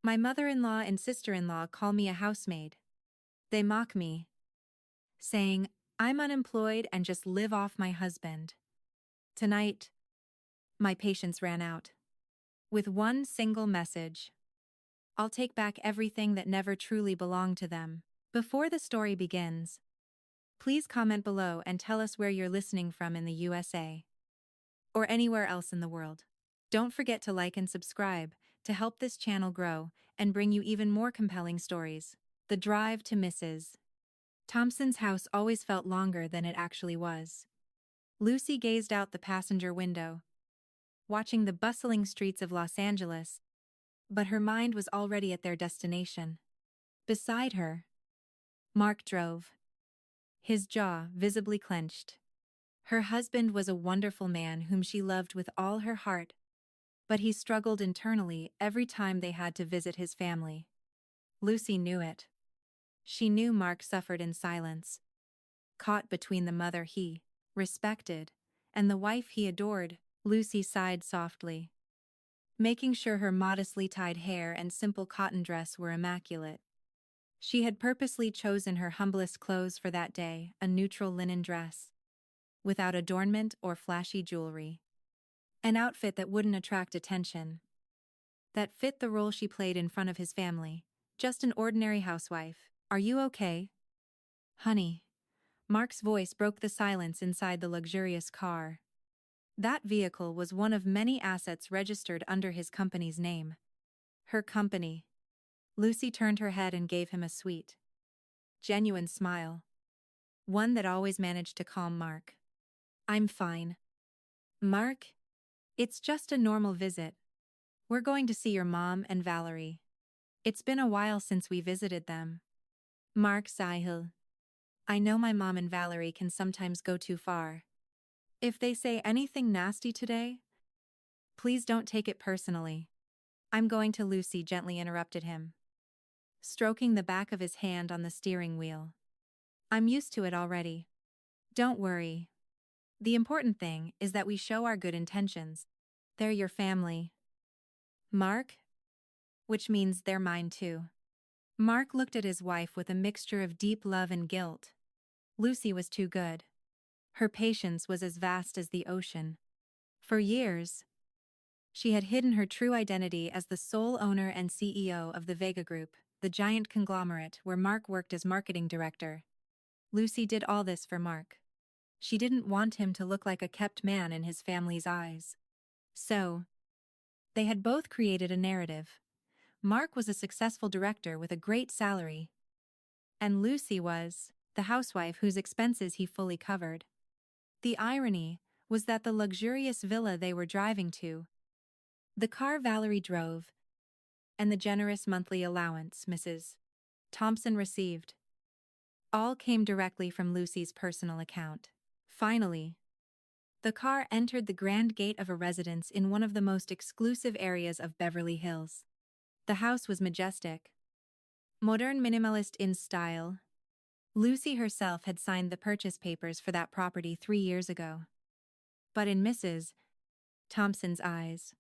My mother-in-law and sister-in-law call me a housemaid. They mock me, saying, I'm unemployed and just live off my husband. Tonight, my patience ran out. With one single message. I'll take back everything that never truly belonged to them. Before the story begins, please comment below and tell us where you're listening from in the USA. Or anywhere else in the world. Don't forget to like and subscribe to help this channel grow and bring you even more compelling stories. The drive to Mrs. Thompson's house always felt longer than it actually was. Lucy gazed out the passenger window, watching the bustling streets of Los Angeles, but her mind was already at their destination. Beside her, Mark drove, his jaw visibly clenched. Her husband was a wonderful man whom she loved with all her heart, but he struggled internally every time they had to visit his family. Lucy knew it. She knew Mark suffered in silence, caught between the mother he respected and the wife he adored. Lucy sighed softly, making sure her modestly tied hair and simple cotton dress were immaculate. She had purposely chosen her humblest clothes for that day, a neutral linen dress, without adornment or flashy jewelry. An outfit that wouldn't attract attention. That fit the role she played in front of his family, just an ordinary housewife. Are you okay? Honey. Mark's voice broke the silence inside the luxurious car. That vehicle was one of many assets registered under his company's name. Her company. Lucy turned her head and gave him a sweet, genuine smile. One that always managed to calm Mark. I'm fine. Mark? It's just a normal visit. We're going to see your mom and Valerie. It's been a while since we visited them. Mark sighed. I know my mom and Valerie can sometimes go too far. If they say anything nasty today, please don't take it personally. I'm going to. Lucy gently interrupted him, stroking the back of his hand on the steering wheel. I'm used to it already. Don't worry. The important thing is that we show our good intentions. They're your family. Mark? Which means they're mine too. Mark looked at his wife with a mixture of deep love and guilt. Lucy was too good. Her patience was as vast as the ocean. For years, she had hidden her true identity as the sole owner and CEO of the Vega Group, the giant conglomerate where Mark worked as marketing director. Lucy did all this for Mark. She didn't want him to look like a kept man in his family's eyes. So, they had both created a narrative. Mark was a successful director with a great salary, and Lucy was the housewife whose expenses he fully covered. The irony was that the luxurious villa they were driving to, the car Valerie drove, and the generous monthly allowance Mrs. Thompson received, all came directly from Lucy's personal account. Finally, the car entered the grand gate of a residence in one of the most exclusive areas of Beverly Hills. The house was majestic, modern minimalist in style. Lucy herself had signed the purchase papers for that property 3 years ago. But in Mrs. Thompson's eyes,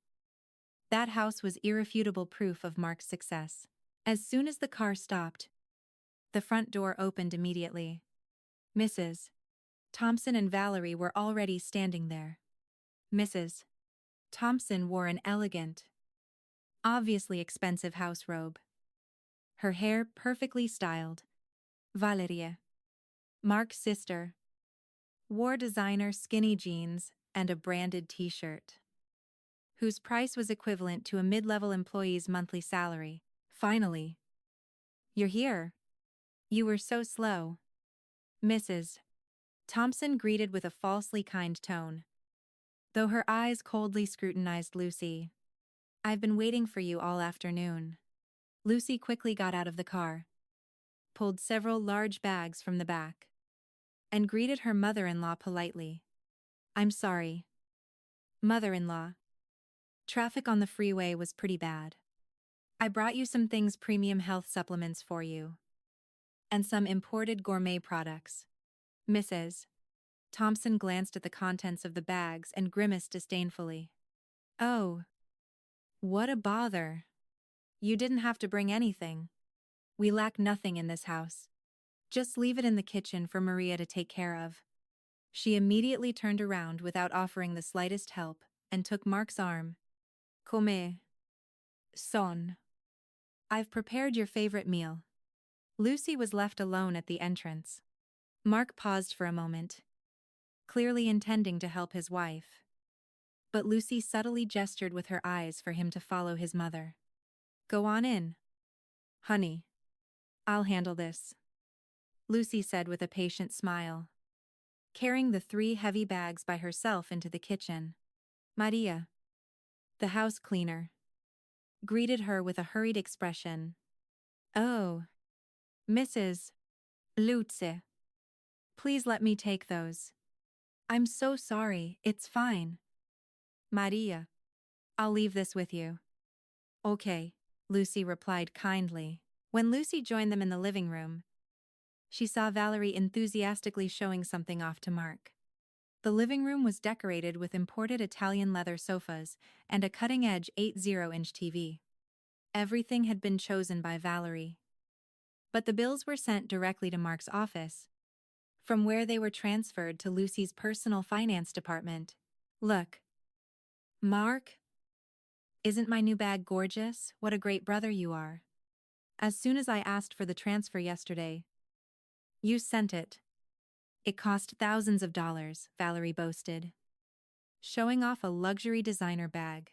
that house was irrefutable proof of Mark's success. As soon as the car stopped, the front door opened immediately. Mrs. Thompson and Valerie were already standing there. Mrs. Thompson wore an elegant, obviously expensive house robe. Her hair perfectly styled. Valeria, Mark's sister, wore designer skinny jeans and a branded t-shirt, whose price was equivalent to a mid-level employee's monthly salary. Finally. You're here. You were so slow. Mrs. Thompson greeted with a falsely kind tone, though her eyes coldly scrutinized Lucy. I've been waiting for you all afternoon. Lucy quickly got out of the car, pulled several large bags from the back, and greeted her mother-in-law politely. I'm sorry, mother-in-law. Traffic on the freeway was pretty bad. I brought you some things, premium health supplements for you, and some imported gourmet products. Mrs. Thompson glanced at the contents of the bags and grimaced disdainfully. Oh, what a bother. You didn't have to bring anything. We lack nothing in this house. Just leave it in the kitchen for Maria to take care of. She immediately turned around without offering the slightest help and took Mark's arm. Come. Son. I've prepared your favorite meal. Lucy was left alone at the entrance. Mark paused for a moment, clearly intending to help his wife. But Lucy subtly gestured with her eyes for him to follow his mother. Go on in. Honey. I'll handle this, Lucy said with a patient smile, carrying the 3 heavy bags by herself into the kitchen. Maria, the house cleaner, greeted her with a hurried expression. Oh, Mrs. Lutze. Please let me take those. I'm so sorry, it's fine. Maria, I'll leave this with you. Okay, Lucy replied kindly. When Lucy joined them in the living room, she saw Valerie enthusiastically showing something off to Mark. The living room was decorated with imported Italian leather sofas and a cutting-edge 80-inch TV. Everything had been chosen by Valerie. But the bills were sent directly to Mark's office, from where they were transferred to Lucy's personal finance department. Look. Mark? Isn't my new bag gorgeous? What a great brother you are. As soon as I asked for the transfer yesterday, you sent it. It cost thousands of dollars, Valerie boasted, showing off a luxury designer bag.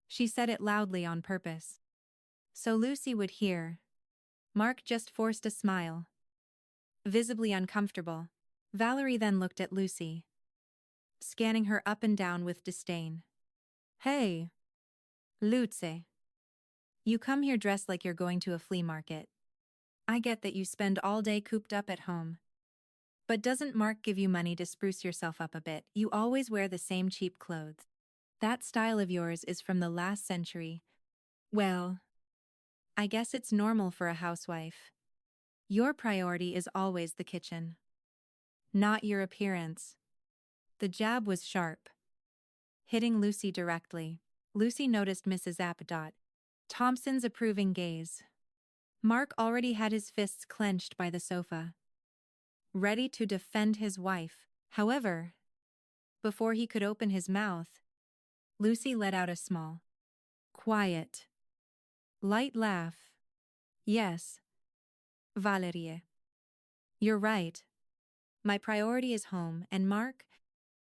She said it loudly on purpose, so Lucy would hear. Mark just forced a smile, visibly uncomfortable. Valerie then looked at Lucy, scanning her up and down with disdain. Hey, Lutze. You come here dressed like you're going to a flea market. I get that you spend all day cooped up at home. But doesn't Mark give you money to spruce yourself up a bit? You always wear the same cheap clothes. That style of yours is from the last century. Well, I guess it's normal for a housewife. Your priority is always the kitchen, not your appearance. The jab was sharp, hitting Lucy directly. Lucy noticed Mrs. Appadot Thompson's approving gaze. Mark already had his fists clenched by the sofa, ready to defend his wife. However, before he could open his mouth, Lucy let out a small, quiet, light laugh. Yes, Valerie. You're right. My priority is home, and Mark,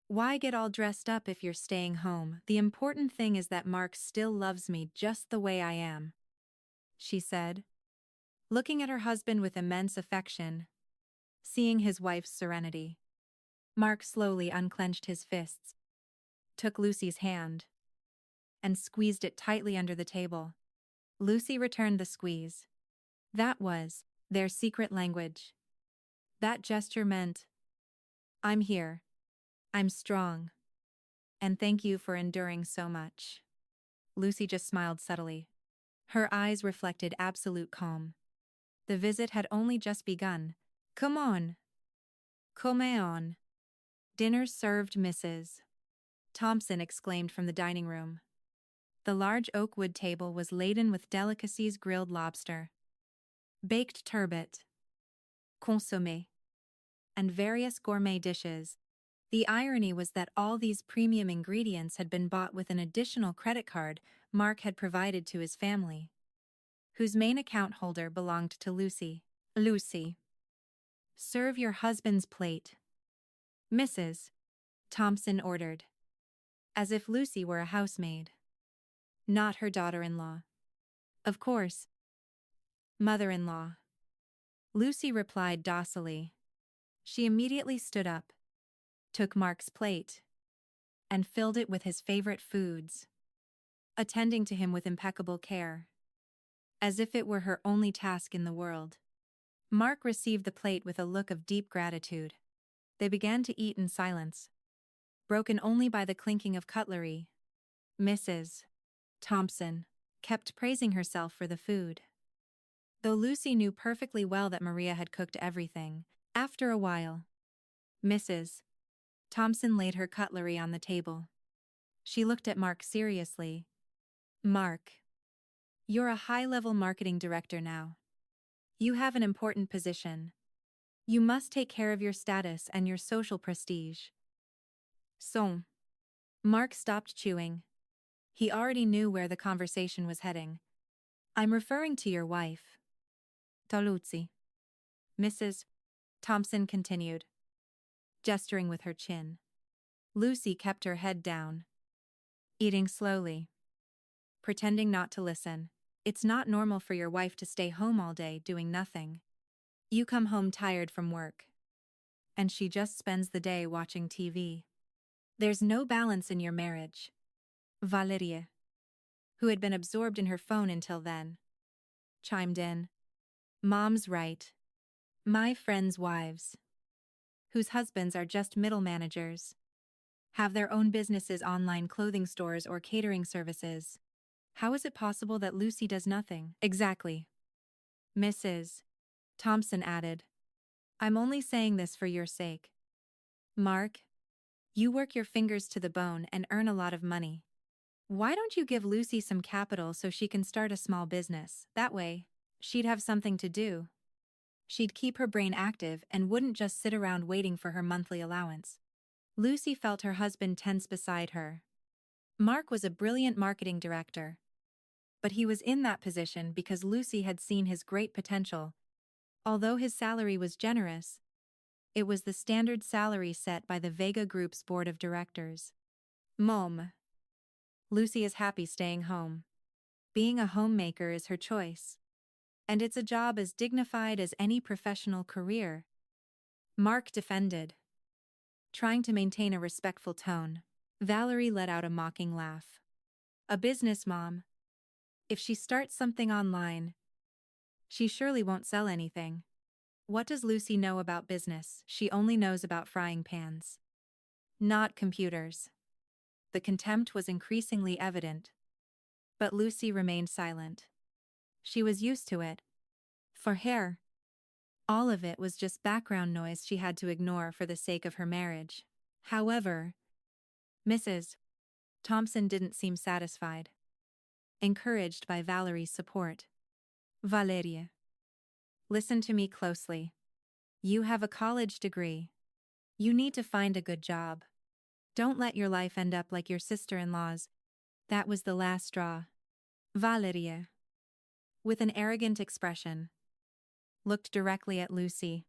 why get all dressed up if you're staying home? The important thing is that Mark still loves me just the way I am, she said, looking at her husband with immense affection, seeing his wife's serenity. Mark slowly unclenched his fists, took Lucy's hand, and squeezed it tightly under the table. Lucy returned the squeeze. That was their secret language. That gesture meant, I'm here. I'm strong. And thank you for enduring so much. Lucy just smiled subtly. Her eyes reflected absolute calm. The visit had only just begun. Come on. Come on. Dinner's served, Mrs. Thompson exclaimed from the dining room. The large oak wood table was laden with delicacies: grilled lobster, baked turbot, consommé, and various gourmet dishes. The irony was that all these premium ingredients had been bought with an additional credit card Mark had provided to his family, whose main account holder belonged to Lucy. Lucy. Serve your husband's plate, Mrs. Thompson ordered, as if Lucy were a housemaid, not her daughter-in-law. Of course, mother-in-law, Lucy replied docilely. She immediately stood up, took Mark's plate, and filled it with his favorite foods, attending to him with impeccable care, as if it were her only task in the world. Mark received the plate with a look of deep gratitude. They began to eat in silence, broken only by the clinking of cutlery. Mrs. Thompson kept praising herself for the food, though Lucy knew perfectly well that Maria had cooked everything. After a while, Mrs. Thompson laid her cutlery on the table. She looked at Mark seriously. Mark, You're a high-level marketing director now. You have an important position. You must take care of your status and your social prestige. So, Mark stopped chewing. He already knew where the conversation was heading. I'm referring to your wife. Toluzzi. Mrs. Thompson continued, gesturing with her chin. Lucy kept her head down, eating slowly, pretending not to listen. It's not normal for your wife to stay home all day doing nothing. You come home tired from work, and she just spends the day watching TV. There's no balance in your marriage. Valeria, who had been absorbed in her phone until then, chimed in. Mom's right. My friends' wives, whose husbands are just middle managers, have their own businesses, online clothing stores or catering services. How is it possible that Lucy does nothing? Exactly. Mrs. Thompson added. I'm only saying this for your sake. Mark, you work your fingers to the bone and earn a lot of money. Why don't you give Lucy some capital so she can start a small business? That way, she'd have something to do. She'd keep her brain active and wouldn't just sit around waiting for her monthly allowance. Lucy felt her husband tense beside her. Mark was a brilliant marketing director, but he was in that position because Lucy had seen his great potential. Although his salary was generous, it was the standard salary set by the Vega Group's board of directors. Mom. Lucy is happy staying home. Being a homemaker is her choice, and it's a job as dignified as any professional career. Mark defended, trying to maintain a respectful tone. Valerie let out a mocking laugh. A business mom. If she starts something online, she surely won't sell anything. What does Lucy know about business? She only knows about frying pans, not computers. The contempt was increasingly evident, but Lucy remained silent. She was used to it. For her, all of it was just background noise she had to ignore for the sake of her marriage. However, Mrs. Thompson didn't seem satisfied. Encouraged by Valerie's support. Valeria, listen to me closely. You have a college degree. You need to find a good job. Don't let your life end up like your sister-in-law's. That was the last straw. Valeria, with an arrogant expression, looked directly at Lucy.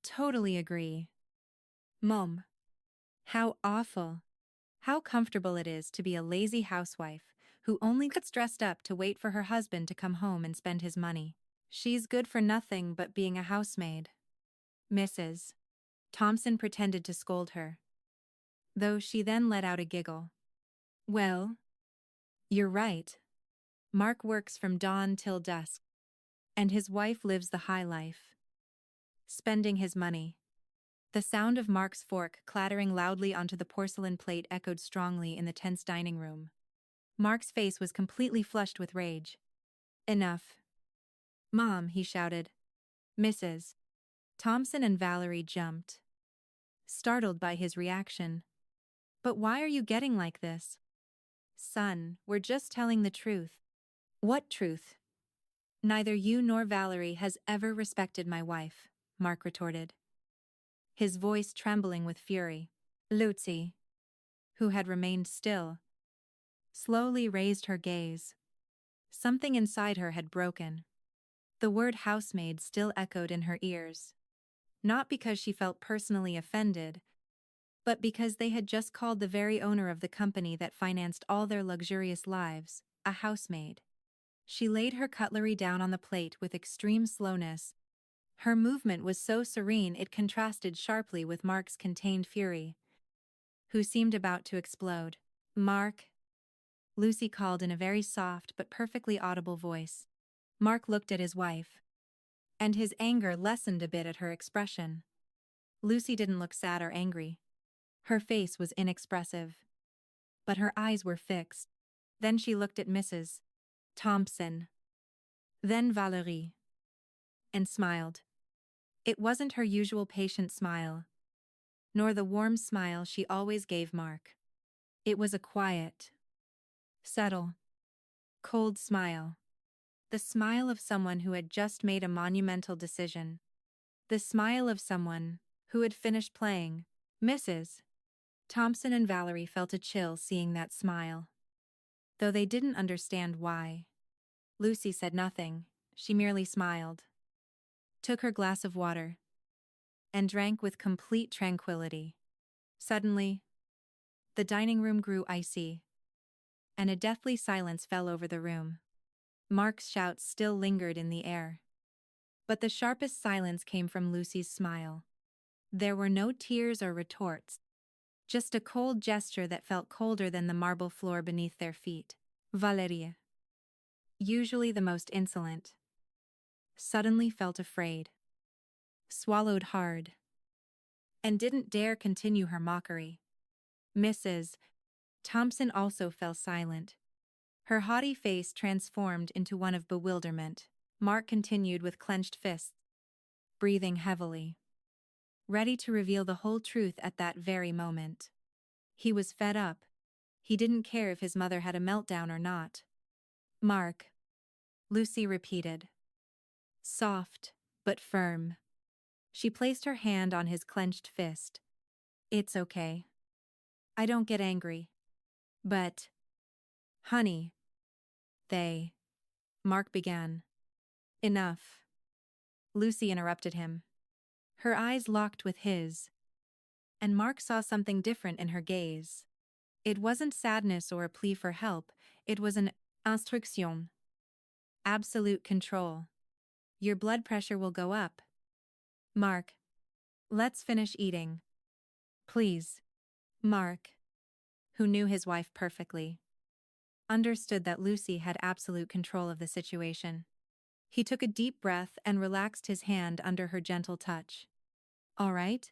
Totally agree. Mom, how awful. How comfortable it is to be a lazy housewife who only gets dressed up to wait for her husband to come home and spend his money. She's good for nothing but being a housemaid. Mrs. Thompson pretended to scold her, though she then let out a giggle. Well, you're right. Mark works from dawn till dusk, and his wife lives the high life, spending his money. The sound of Mark's fork clattering loudly onto the porcelain plate echoed strongly in the tense dining room. Mark's face was completely flushed with rage. Enough. Mom, he shouted. Mrs. Thompson and Valerie jumped, startled by his reaction. But why are you getting like this? Son, we're just telling the truth. What truth? Neither you nor Valerie has ever respected my wife, Mark retorted, his voice trembling with fury. Lucy, who had remained still, slowly raised her gaze. Something inside her had broken. The word housemaid still echoed in her ears. Not because she felt personally offended, but because they had just called the very owner of the company that financed all their luxurious lives a housemaid. She laid her cutlery down on the plate with extreme slowness. Her movement was so serene it contrasted sharply with Mark's contained fury, who seemed about to explode. Mark, Lucy called in a very soft but perfectly audible voice. Mark looked at his wife, and his anger lessened a bit at her expression. Lucy didn't look sad or angry. Her face was inexpressive, but her eyes were fixed. Then she looked at Mrs. Thompson, then Valerie, and smiled. It wasn't her usual patient smile, nor the warm smile she always gave Mark. It was a quiet, subtle, Cold smile. The smile of someone who had just made a monumental decision. The smile of someone who had finished playing. Mrs. Thompson and Valerie felt a chill seeing that smile, though they didn't understand why. Lucy said nothing, she merely smiled, took her glass of water, and drank with complete tranquility. Suddenly, the dining room grew icy, and a deathly silence fell over the room. Mark's shouts still lingered in the air. But the sharpest silence came from Lucy's smile. There were no tears or retorts, just a cold gesture that felt colder than the marble floor beneath their feet. Valerie, usually the most insolent, suddenly felt afraid, swallowed hard, and didn't dare continue her mockery. Mrs. Thompson also fell silent. Her haughty face transformed into one of bewilderment. Mark continued with clenched fists, breathing heavily, ready to reveal the whole truth at that very moment. He was fed up. He didn't care if his mother had a meltdown or not. Mark, Lucy repeated. Soft, but firm. She placed her hand on his clenched fist. It's okay. I don't get angry. But, honey, Mark began. Enough. Lucy interrupted him. Her eyes locked with his, and Mark saw something different in her gaze. It wasn't sadness or a plea for help, it was an instruction. Absolute control. Your blood pressure will go up. Mark, let's finish eating. Please. Mark, who knew his wife perfectly, understood that Lucy had absolute control of the situation. He took a deep breath and relaxed his hand under her gentle touch. All right?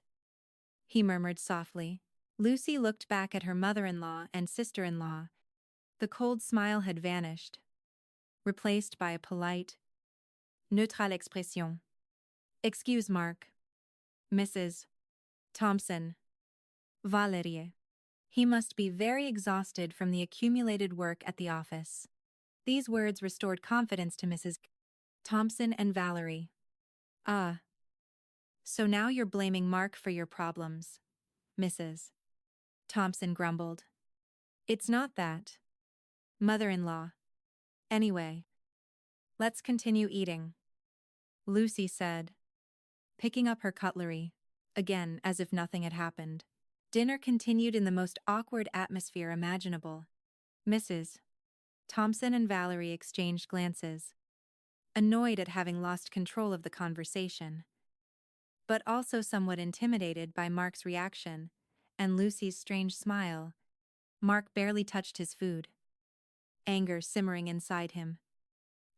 He murmured softly. Lucy looked back at her mother-in-law and sister-in-law. The cold smile had vanished, replaced by a polite, neutrale expression. Excuse Mark. Mrs. Thompson. Valerie. He must be very exhausted from the accumulated work at the office. These words restored confidence to Mrs. Thompson and Valerie. Ah. So now you're blaming Mark for your problems, Mrs. Thompson grumbled. It's not that. Mother-in-law. Anyway, let's continue eating, Lucy said, picking up her cutlery, again as if nothing had happened. Dinner continued in the most awkward atmosphere imaginable. Mrs. Thompson and Valerie exchanged glances, annoyed at having lost control of the conversation, but also somewhat intimidated by Mark's reaction and Lucy's strange smile. Mark barely touched his food, anger simmering inside him.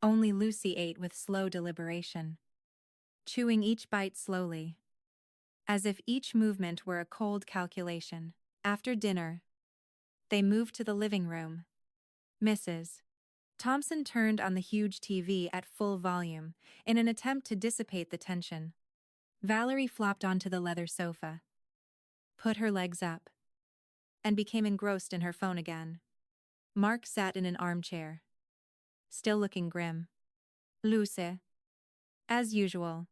Only Lucy ate with slow deliberation, chewing each bite slowly, as if each movement were a cold calculation. After dinner, they moved to the living room. Mrs. Thompson turned on the huge TV at full volume in an attempt to dissipate the tension. Valerie flopped onto the leather sofa, put her legs up, and became engrossed in her phone again. Mark sat in an armchair, still looking grim. Lucy, as usual,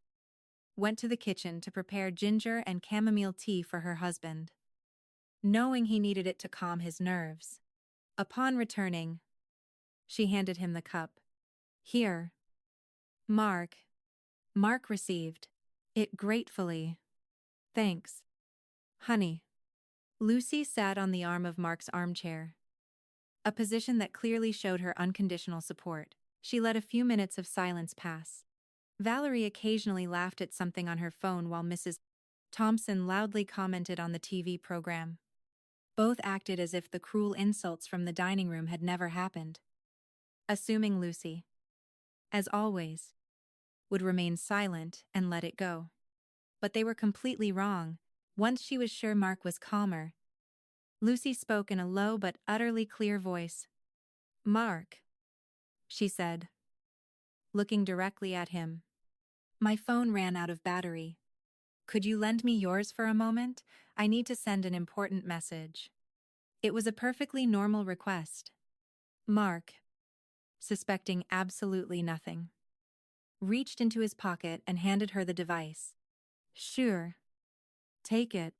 went to the kitchen to prepare ginger and chamomile tea for her husband, knowing he needed it to calm his nerves. Upon returning, she handed him the cup. Here. Mark. Mark received it gratefully. Thanks. Honey. Lucy sat on the arm of Mark's armchair, a position that clearly showed her unconditional support. She let a few minutes of silence pass. Valerie occasionally laughed at something on her phone while Mrs. Thompson loudly commented on the TV program. Both acted as if the cruel insults from the dining room had never happened, assuming Lucy, as always, would remain silent and let it go. But they were completely wrong. Once she was sure Mark was calmer, Lucy spoke in a low but utterly clear voice. Mark, she said, looking directly at him. My phone ran out of battery. Could you lend me yours for a moment? I need to send an important message. It was a perfectly normal request. Mark, suspecting absolutely nothing, reached into his pocket and handed her the device. Sure. Take it.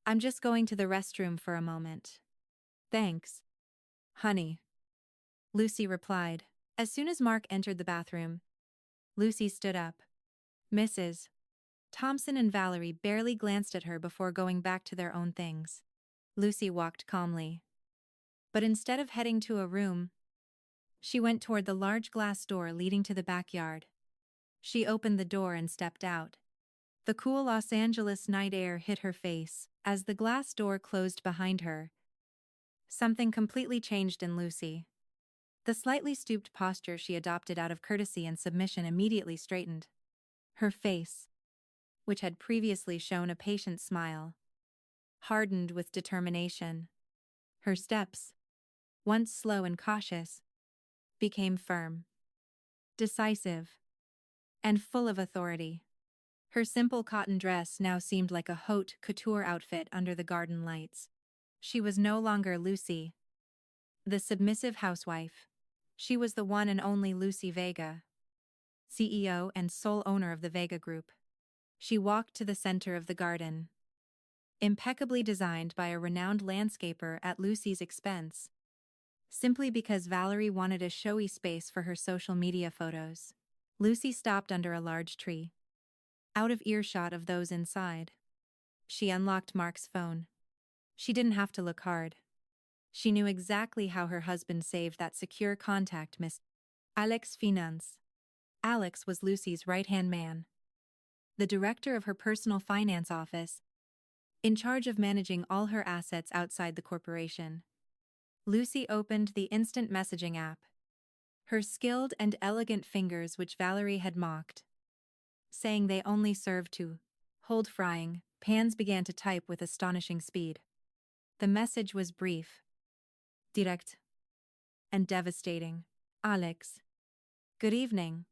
I'm just going to the restroom for a moment. Thanks. Honey. Lucy replied. As soon as Mark entered the bathroom, Lucy stood up. Mrs. Thompson and Valerie barely glanced at her before going back to their own things. Lucy walked calmly. But instead of heading to a room, she went toward the large glass door leading to the backyard. She opened the door and stepped out. The cool Los Angeles night air hit her face as the glass door closed behind her. Something completely changed in Lucy. The slightly stooped posture she adopted out of courtesy and submission immediately straightened. Her face, which had previously shown a patient smile, hardened with determination. Her steps, once slow and cautious, became firm, decisive, and full of authority. Her simple cotton dress now seemed like a haute couture outfit under the garden lights. She was no longer Lucy, the submissive housewife. She was the one and only Lucy Vega, CEO and sole owner of the Vega Group. She walked to the center of the garden, impeccably designed by a renowned landscaper at Lucy's expense, simply because Valerie wanted a showy space for her social media photos. Lucy stopped under a large tree, out of earshot of those inside. She unlocked Mark's phone. She didn't have to look hard. She knew exactly how her husband saved that secure contact, Miss Alex Finance. Alex was Lucy's right-hand man, the director of her personal finance office, in charge of managing all her assets outside the corporation. Lucy opened the instant messaging app. Her skilled and elegant fingers, which Valerie had mocked, saying they only served to hold frying pans, began to type with astonishing speed. The message was brief, direct, and devastating. Alex. Good evening.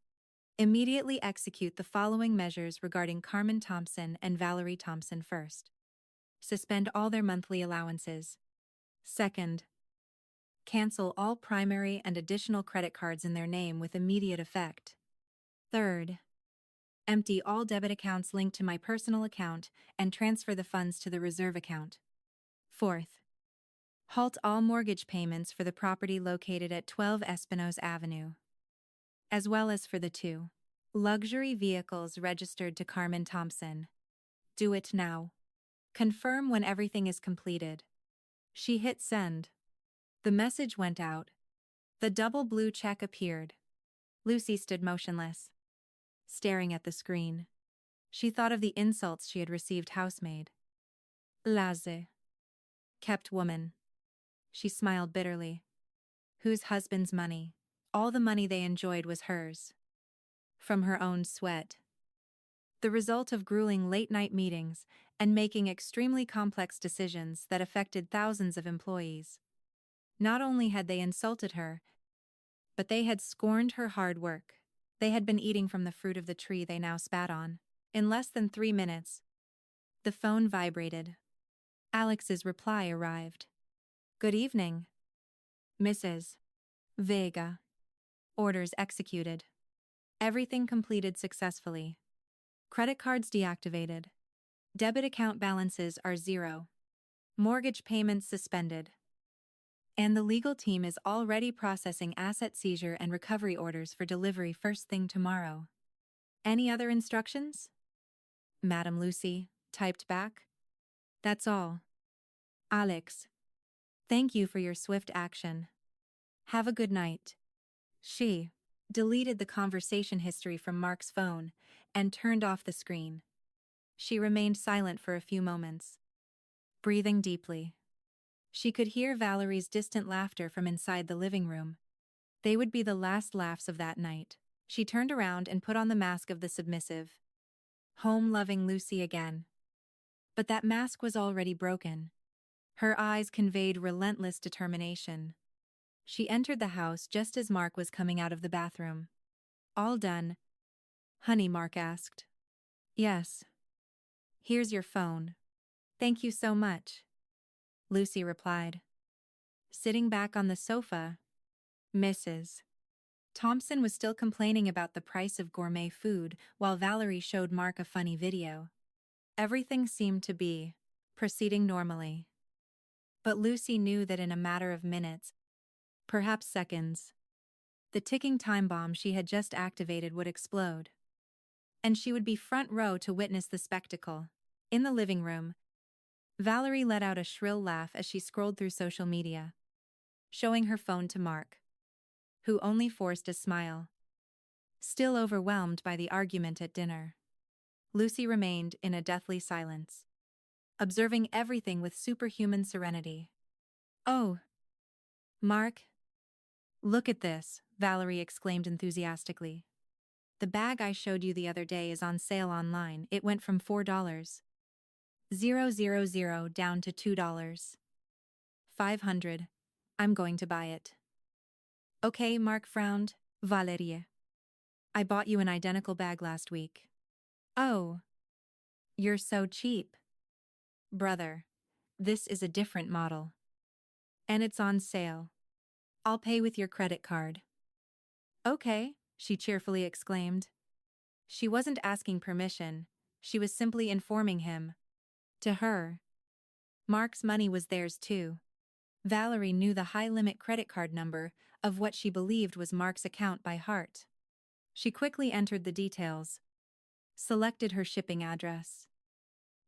Immediately execute the following measures regarding Carmen Thompson and Valerie Thompson. First, suspend all their monthly allowances. Second, cancel all primary and additional credit cards in their name with immediate effect. Third, empty all debit accounts linked to my personal account and transfer the funds to the reserve account. Fourth, halt all mortgage payments for the property located at 12 Espinosa Avenue, as well as for the 2 luxury vehicles registered to Carmen Thompson. Do it now. Confirm when everything is completed. She hit send. The message went out. The double blue check appeared. Lucy stood motionless, staring at the screen. She thought of the insults she had received. Housemaid. Laze. Kept woman. She smiled bitterly. Whose husband's money? All the money they enjoyed was hers, from her own sweat. The result of grueling late-night meetings and making extremely complex decisions that affected thousands of employees. Not only had they insulted her, but they had scorned her hard work. They had been eating from the fruit of the tree they now spat on. In less than 3 minutes, the phone vibrated. Alex's reply arrived. Good evening, Mrs. Vega. Orders executed. Everything completed successfully. Credit cards deactivated. Debit account balances are 0. Mortgage payments suspended. And the legal team is already processing asset seizure and recovery orders for delivery first thing tomorrow. Any other instructions? Madam Lucy typed back. That's all. Alex. Thank you for your swift action. Have a good night. She deleted the conversation history from Mark's phone and turned off the screen. She remained silent for a few moments, breathing deeply. She could hear Valerie's distant laughter from inside the living room. They would be the last laughs of that night. She turned around and put on the mask of the submissive, home-loving Lucy again. But that mask was already broken. Her eyes conveyed relentless determination. She entered the house just as Mark was coming out of the bathroom. All done, honey? Mark asked. Yes. Here's your phone. Thank you so much, Lucy replied. Sitting back on the sofa, Mrs. Thompson was still complaining about the price of gourmet food while Valerie showed Mark a funny video. Everything seemed to be proceeding normally. But Lucy knew that in a matter of minutes, perhaps seconds, the ticking time bomb she had just activated would explode. And she would be front row to witness the spectacle. In the living room, Valerie let out a shrill laugh as she scrolled through social media, showing her phone to Mark, who only forced a smile. Still overwhelmed by the argument at dinner, Lucy remained in a deathly silence, observing everything with superhuman serenity. "Oh, Mark, look at this," Valerie exclaimed enthusiastically. "The bag I showed you the other day is on sale online. It went from $4,000 down to $2,500. I'm going to buy it." "Okay," Mark frowned. "Valerie, I bought you an identical bag last week." "Oh, you're so cheap." "Brother, this is a different model. And it's on sale. I'll pay with your credit card." "Okay," she cheerfully exclaimed. She wasn't asking permission, she was simply informing him. To her, Mark's money was theirs too. Valerie knew the high-limit credit card number of what she believed was Mark's account by heart. She quickly entered the details, selected her shipping address,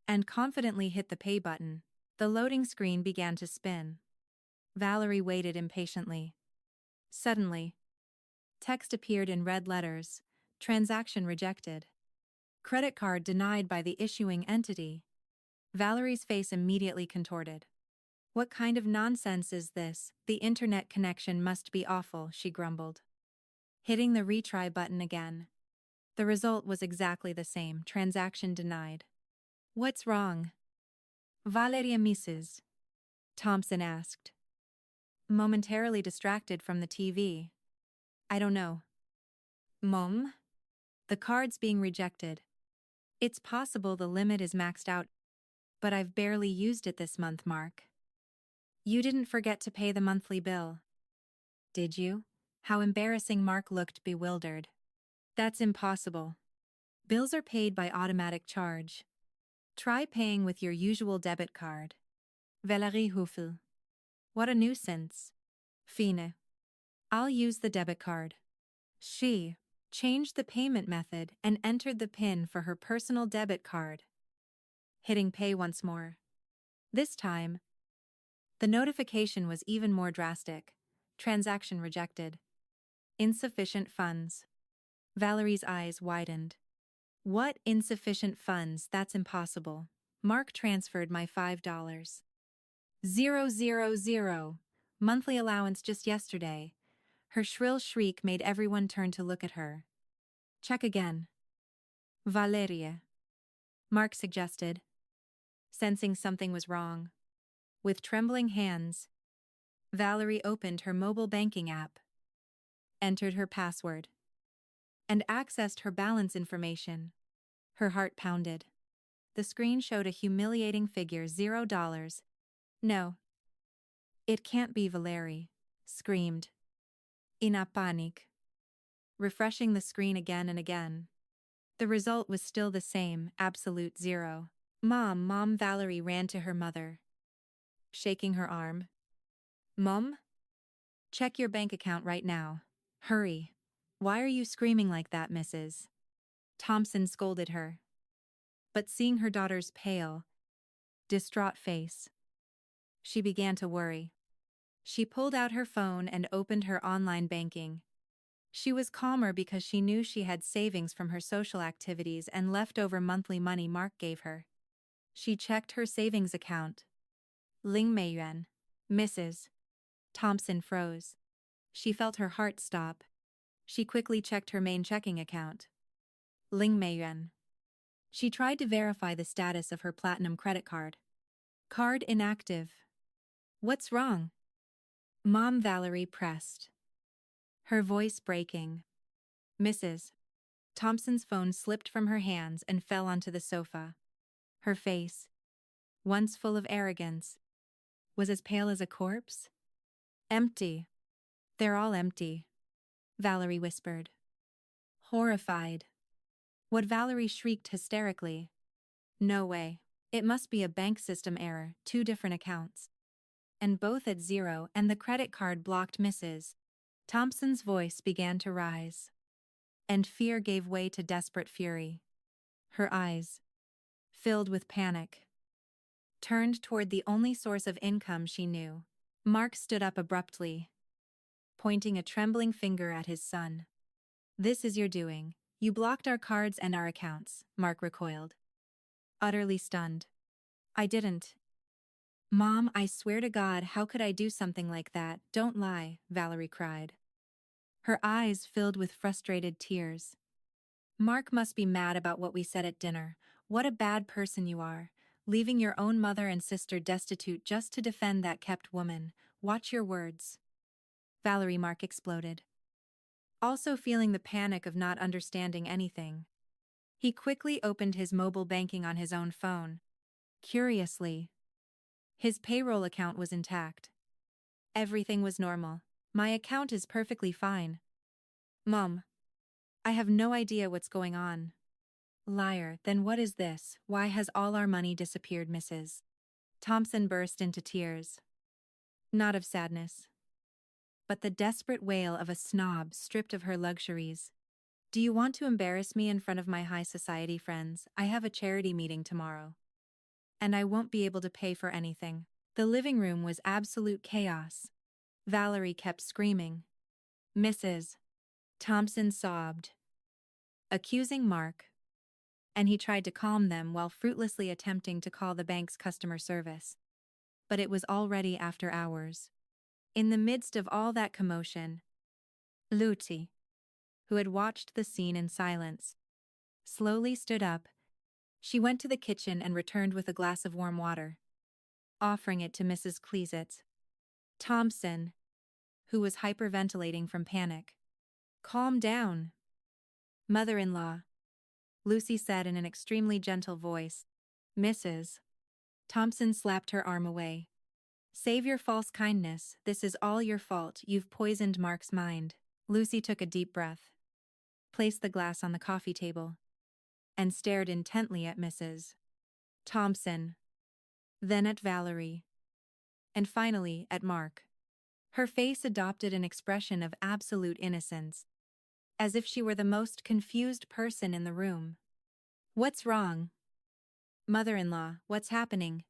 and confidently hit the pay button. The loading screen began to spin. Valerie waited impatiently. Suddenly, text appeared in red letters: "Transaction rejected. Credit card denied by the issuing entity." Valerie's face immediately contorted. "What kind of nonsense is this? The internet connection must be awful," she grumbled. Hitting the retry button again. The result was exactly the same: transaction denied. "What's wrong?" "Valeria misses?" Thompson asked, momentarily distracted from the TV. "I don't know." "Mom? The card's being rejected. It's possible the limit is maxed out, but I've barely used it this month, Mark." "You didn't forget to pay the monthly bill, did you?" How embarrassing. Mark looked bewildered. "That's impossible. Bills are paid by automatic charge. Try paying with your usual debit card." Valerie Huffel. "What a nuisance." "Fine. I'll use the debit card." She changed the payment method and entered the PIN for her personal debit card. Hitting pay once more. This time, the notification was even more drastic: transaction rejected. Insufficient funds. Valerie's eyes widened. "What insufficient funds? That's impossible. Mark transferred my $5,000 monthly allowance just yesterday." Her shrill shriek made everyone turn to look at her. "Check again." "Valeria," Mark suggested, sensing something was wrong. With trembling hands, Valerie opened her mobile banking app, entered her password, and accessed her balance information. Her heart pounded. The screen showed a humiliating figure: $0. "No. It can't be," Valerie screamed, in a panic, refreshing the screen again and again. The result was still the same: absolute zero. Mom, Valerie ran to her mother, shaking her arm. "Mom? Check your bank account right now. Hurry." "Why are you screaming like that, Mrs.?" Thompson scolded her. But seeing her daughter's pale, distraught face, she began to worry. She pulled out her phone and opened her online banking. She was calmer because she knew she had savings from her social activities and leftover monthly money Mark gave her. She checked her savings account. Ling Meiyuan. "Mrs." Thompson froze. She felt her heart stop. She quickly checked her main checking account. Ling Meiyuan. She tried to verify the status of her platinum credit card. Card inactive. "What's wrong?" Mom, Valerie pressed, her voice breaking. "Mrs." Thompson's phone slipped from her hands and fell onto the sofa. Her face, once full of arrogance, was as pale as a corpse. "Empty. They're all empty." Valerie whispered. Horrified. What Valerie shrieked hysterically. No way. It must be a bank system error, 2 different accounts. And both at zero, and the credit card blocked Mrs. Thompson's voice began to rise. And fear gave way to desperate fury. Her eyes, filled with panic, turned toward the only source of income she knew. Mark stood up abruptly, pointing a trembling finger at his son. This is your doing. You blocked our cards and our accounts, Mark recoiled, utterly stunned. I didn't. Mom, I swear to God, how could I do something like that? Don't lie, Valerie cried, her eyes filled with frustrated tears. Mark must be mad about what we said at dinner. What a bad person you are, leaving your own mother and sister destitute just to defend that kept woman. Watch your words. Valerie, Mark exploded, also feeling the panic of not understanding anything. He quickly opened his mobile banking on his own phone. Curiously, his payroll account was intact. Everything was normal. My account is perfectly fine. Mom, I have no idea what's going on. Liar, then what is this? Why has all our money disappeared, Mrs. Thompson burst into tears. Not of sadness, but the desperate wail of a snob stripped of her luxuries. Do you want to embarrass me in front of my high society friends? I have a charity meeting tomorrow, and I won't be able to pay for anything. The living room was absolute chaos. Valerie kept screaming. Mrs. Thompson sobbed, accusing Mark, and he tried to calm them while fruitlessly attempting to call the bank's customer service. But it was already after hours. In the midst of all that commotion, Lucy, who had watched the scene in silence, slowly stood up. She went to the kitchen and returned with a glass of warm water, offering it to Mrs. Cleasett. Thompson, who was hyperventilating from panic. Calm down, mother-in-law, Lucy said in an extremely gentle voice. Mrs. Thompson slapped her arm away. Save your false kindness, this is all your fault, you've poisoned Mark's mind. Lucy took a deep breath, placed the glass on the coffee table, and stared intently at Mrs. Thompson, then at Valerie, and finally at Mark. Her face adopted an expression of absolute innocence, as if she were the most confused person in the room. What's wrong? Mother-in-law, what's happening?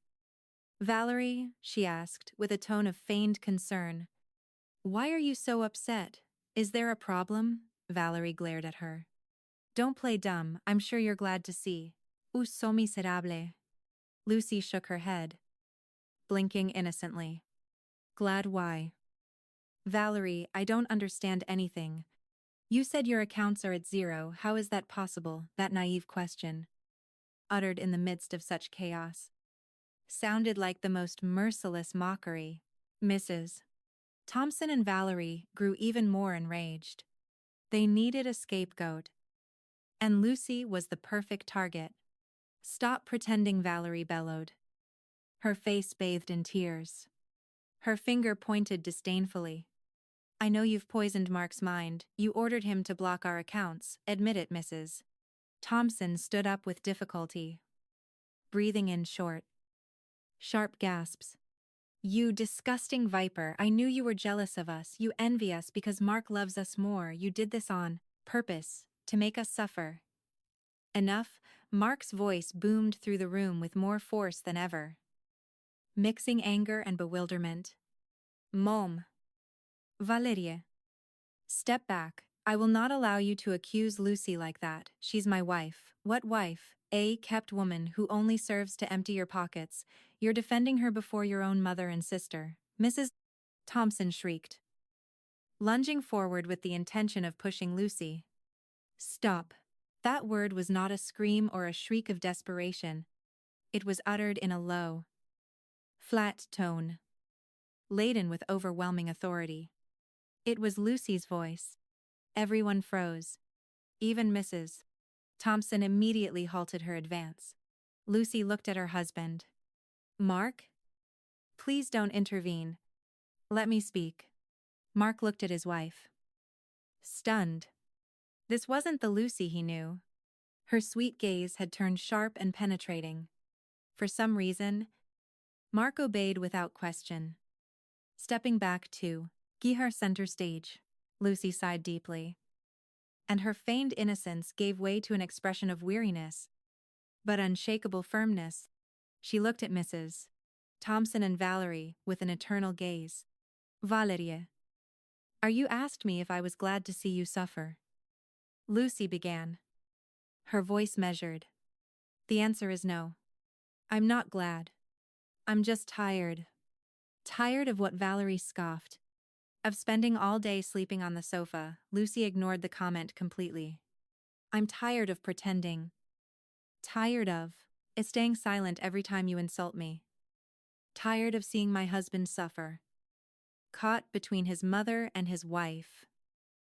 Valerie, she asked, with a tone of feigned concern. Why are you so upset? Is there a problem? Valerie glared at her. Don't play dumb, I'm sure you're glad to see. Où sont misérables? Lucy shook her head, blinking innocently. Glad why? Valerie, I don't understand anything. You said your accounts are at zero, how is that possible? That naive question, uttered in the midst of such chaos, sounded like the most merciless mockery. Mrs. Thompson and Valerie grew even more enraged. They needed a scapegoat, and Lucy was the perfect target. Stop pretending, Valerie bellowed, her face bathed in tears. Her finger pointed disdainfully. I know you've poisoned Mark's mind. You ordered him to block our accounts. Admit it, Mrs. Thompson stood up with difficulty, breathing in short, sharp gasps. You disgusting viper, I knew you were jealous of us. You envy us because Mark loves us more. You did this on purpose, to make us suffer. Enough, Mark's voice boomed through the room with more force than ever, mixing anger and bewilderment. Mom. Valerie. Step back. I will not allow you to accuse Lucy like that. She's my wife. What wife? A kept woman who only serves to empty your pockets. You're defending her before your own mother and sister. Mrs. Thompson shrieked, lunging forward with the intention of pushing Lucy. Stop. That word was not a scream or a shriek of desperation. It was uttered in a low, flat tone, laden with overwhelming authority. It was Lucy's voice. Everyone froze. Even Mrs. Thompson immediately halted her advance. Lucy looked at her husband. Mark? Please don't intervene. Let me speak. Mark looked at his wife, Stunned. This wasn't the Lucy he knew. Her sweet gaze had turned sharp and penetrating. For some reason, Mark obeyed without question. Stepping back to Gihar center stage, Lucy sighed deeply. And her feigned innocence gave way to an expression of weariness, but unshakable firmness. She looked at Mrs. Thompson and Valerie with an eternal gaze. Valerie, you asked me if I was glad to see you suffer. Lucy began. Her voice measured. The answer is no. I'm not glad. I'm just tired. Tired of what Valerie scoffed. Of spending all day sleeping on the sofa. Lucy ignored the comment completely. I'm tired of pretending. Tired of staying silent every time you insult me. Tired of seeing my husband suffer. Caught between his mother and his wife.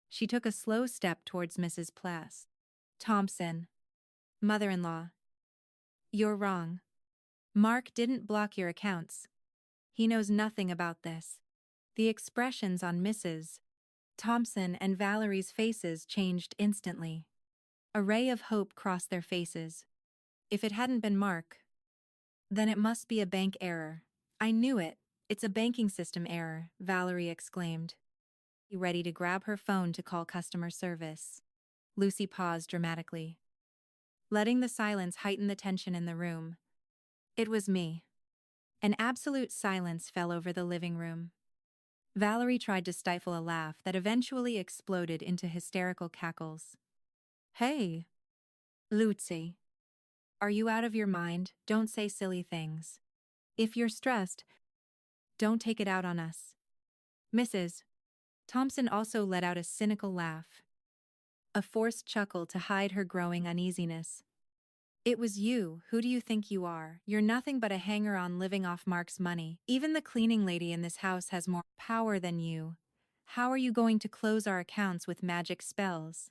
She took a slow step towards Mrs. Plass. Thompson. Mother-in-law. You're wrong. Mark didn't block your accounts. He knows nothing about this. The expressions on Mrs. Thompson and Valerie's faces changed instantly. A ray of hope crossed their faces. If it hadn't been Mark, then it must be a bank error. I knew it. It's a banking system error, Valerie exclaimed. Ready to grab her phone to call customer service. Lucy paused dramatically, letting the silence heighten the tension in the room. It was me. An absolute silence fell over the living room. Valerie tried to stifle a laugh that eventually exploded into hysterical cackles. Hey, Lucy. Are you out of your mind? Don't say silly things. If you're stressed, don't take it out on us. Mrs. Thompson also let out a cynical laugh. A forced chuckle to hide her growing uneasiness. It was you. Who do you think you are? You're nothing but a hanger-on living off Mark's money. Even the cleaning lady in this house has more power than you. How are you going to close our accounts with magic spells?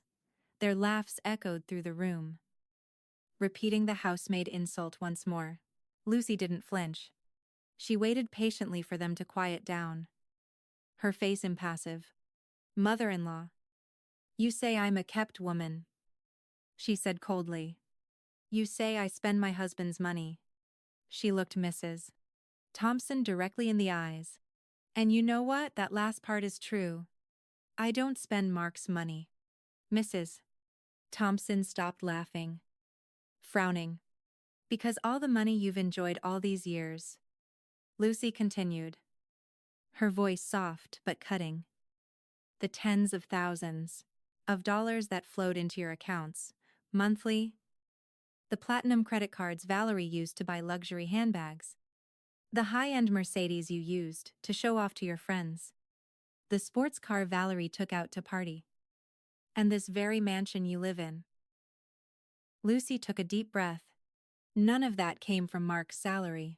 Their laughs echoed through the room. Repeating the housemaid insult once more. Lucy didn't flinch. She waited patiently for them to quiet down. Her face impassive. Mother-in-law. You say I'm a kept woman. She said coldly. You say I spend my husband's money. She looked Mrs. Thompson directly in the eyes. And you know what? That last part is true. I don't spend Mark's money. Mrs. Thompson stopped laughing, frowning. Because all the money you've enjoyed all these years. Lucy continued, her voice soft but cutting. The tens of thousands of dollars that flowed into your accounts, monthly. The platinum credit cards Valerie used to buy luxury handbags. The high-end Mercedes you used to show off to your friends. The sports car Valerie took out to party. And this very mansion you live in. Lucy took a deep breath. None of that came from Mark's salary.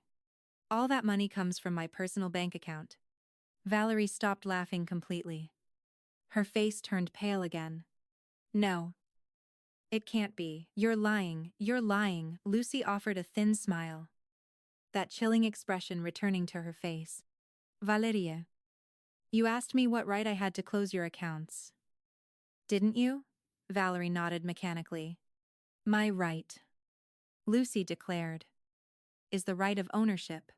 All that money comes from my personal bank account. Valerie stopped laughing completely. Her face turned pale again. No. It can't be. You're lying. You're lying. Lucy offered a thin smile. That chilling expression returning to her face. Valeria. You asked me what right I had to close your accounts. Didn't you? Valerie nodded mechanically. My right, Lucy declared, is the right of ownership.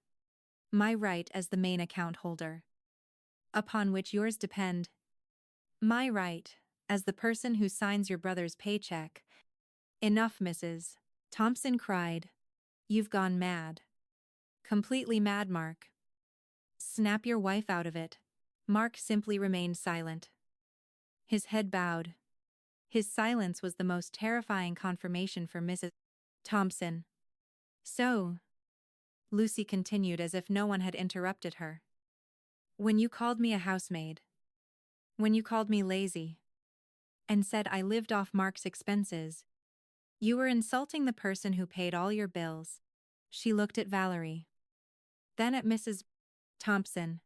My right as the main account holder, upon which yours depend. My right as the person who signs your brother's paycheck. Enough, Mrs. Thompson cried. You've gone mad. Completely mad, Mark. Snap your wife out of it. Mark simply remained silent. His head bowed. His silence was the most terrifying confirmation for Mrs. Thompson. So, Lucy continued as if no one had interrupted her. When you called me a housemaid, when you called me lazy, and said I lived off Mark's expenses, you were insulting the person who paid all your bills. She looked at Valerie. Then at Mrs. Thompson.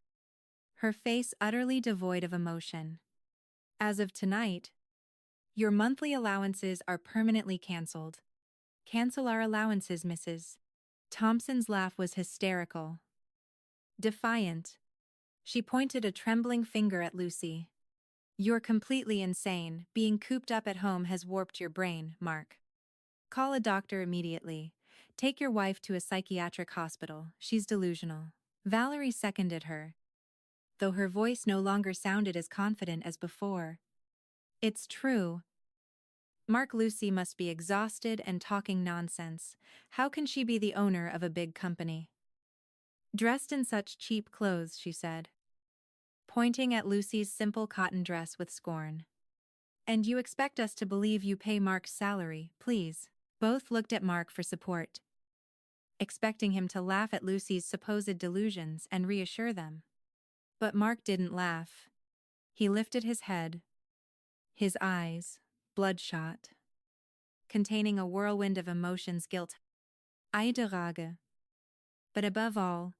Her face utterly devoid of emotion. As of tonight, your monthly allowances are permanently cancelled. Cancel our allowances, Mrs. Thompson's laugh was hysterical. Defiant. She pointed a trembling finger at Lucy. You're completely insane. Being cooped up at home has warped your brain, Mark. Call a doctor immediately. Take your wife to a psychiatric hospital. She's delusional. Valerie seconded her, though her voice no longer sounded as confident as before. It's true. Mark, Lucy must be exhausted and talking nonsense. How can she be the owner of a big company? Dressed in such cheap clothes, she said, pointing at Lucy's simple cotton dress with scorn. And you expect us to believe you pay Mark's salary, please? Both looked at Mark for support, expecting him to laugh at Lucy's supposed delusions and reassure them. But Mark didn't laugh. He lifted his head, his eyes, bloodshot, containing a whirlwind of emotions, guilt, Eiderage, but above all,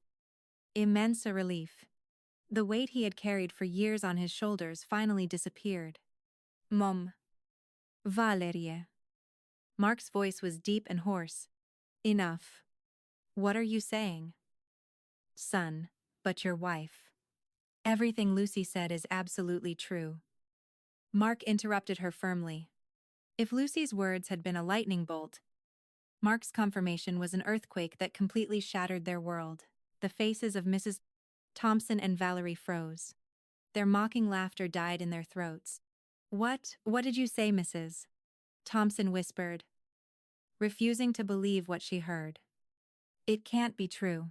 immense relief. The weight he had carried for years on his shoulders finally disappeared. Mom. Valerie. Mark's voice was deep and hoarse. Enough. What are you saying? Son, but your wife. Everything Lucy said is absolutely true. Mark interrupted her firmly. If Lucy's words had been a lightning bolt, Mark's confirmation was an earthquake that completely shattered their world. The faces of Mrs. Thompson and Valerie froze. Their mocking laughter died in their throats. What did you say, Mrs. Thompson whispered, refusing to believe what she heard. It can't be true.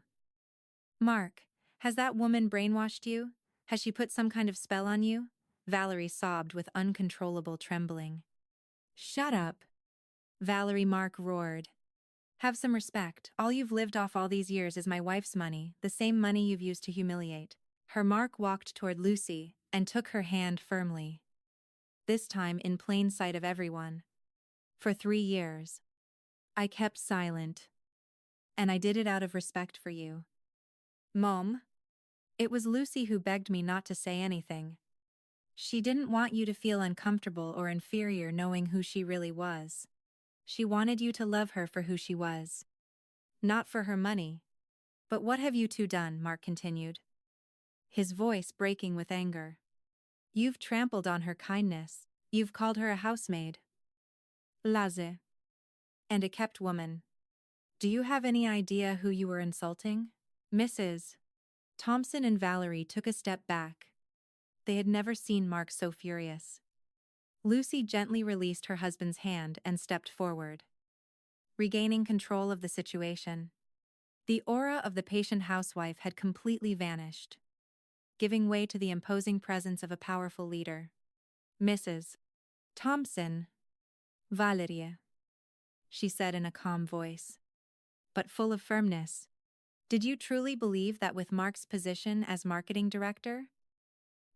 Mark, has that woman brainwashed you? Has she put some kind of spell on you? Valerie sobbed with uncontrollable trembling. Shut up, Valerie, Mark roared. Have some respect. All you've lived off all these years is my wife's money, the same money you've used to humiliate her. Mark walked toward Lucy and took her hand firmly. This time in plain sight of everyone. For 3 years, I kept silent. And I did it out of respect for you. Mom? It was Lucy who begged me not to say anything. She didn't want you to feel uncomfortable or inferior knowing who she really was. She wanted you to love her for who she was. Not for her money. But what have you two done? Mark continued, his voice breaking with anger. You've trampled on her kindness. You've called her a housemaid, lazy, and a kept woman. Do you have any idea who you were insulting? Mrs. Thompson and Valerie took a step back. They had never seen Mark so furious. Lucy gently released her husband's hand and stepped forward, regaining control of the situation. The aura of the patient housewife had completely vanished, giving way to the imposing presence of a powerful leader. Mrs. Thompson. Valerie, she said in a calm voice, but full of firmness. Did you truly believe that with Mark's position as marketing director,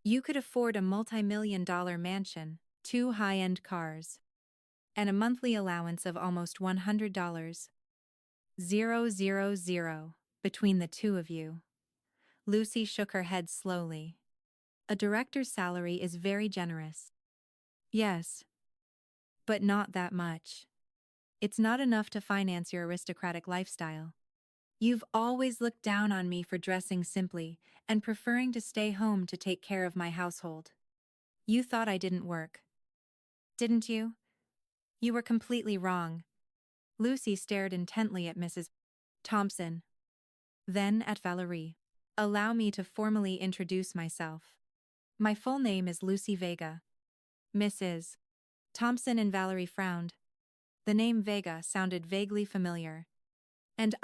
you could afford a multi-million-dollar mansion, 2 high-end cars, and a monthly allowance of almost $100? 000 between the two of you. Lucy shook her head slowly. A director's salary is very generous. Yes, but not that much. It's not enough to finance your aristocratic lifestyle. You've always looked down on me for dressing simply and preferring to stay home to take care of my household. You thought I didn't work, didn't you? You were completely wrong. Lucy stared intently at Mrs. Thompson, then at Valerie. Allow me to formally introduce myself. My full name is Lucy Vega. Mrs. Thompson and Valerie frowned. The name Vega sounded vaguely familiar. And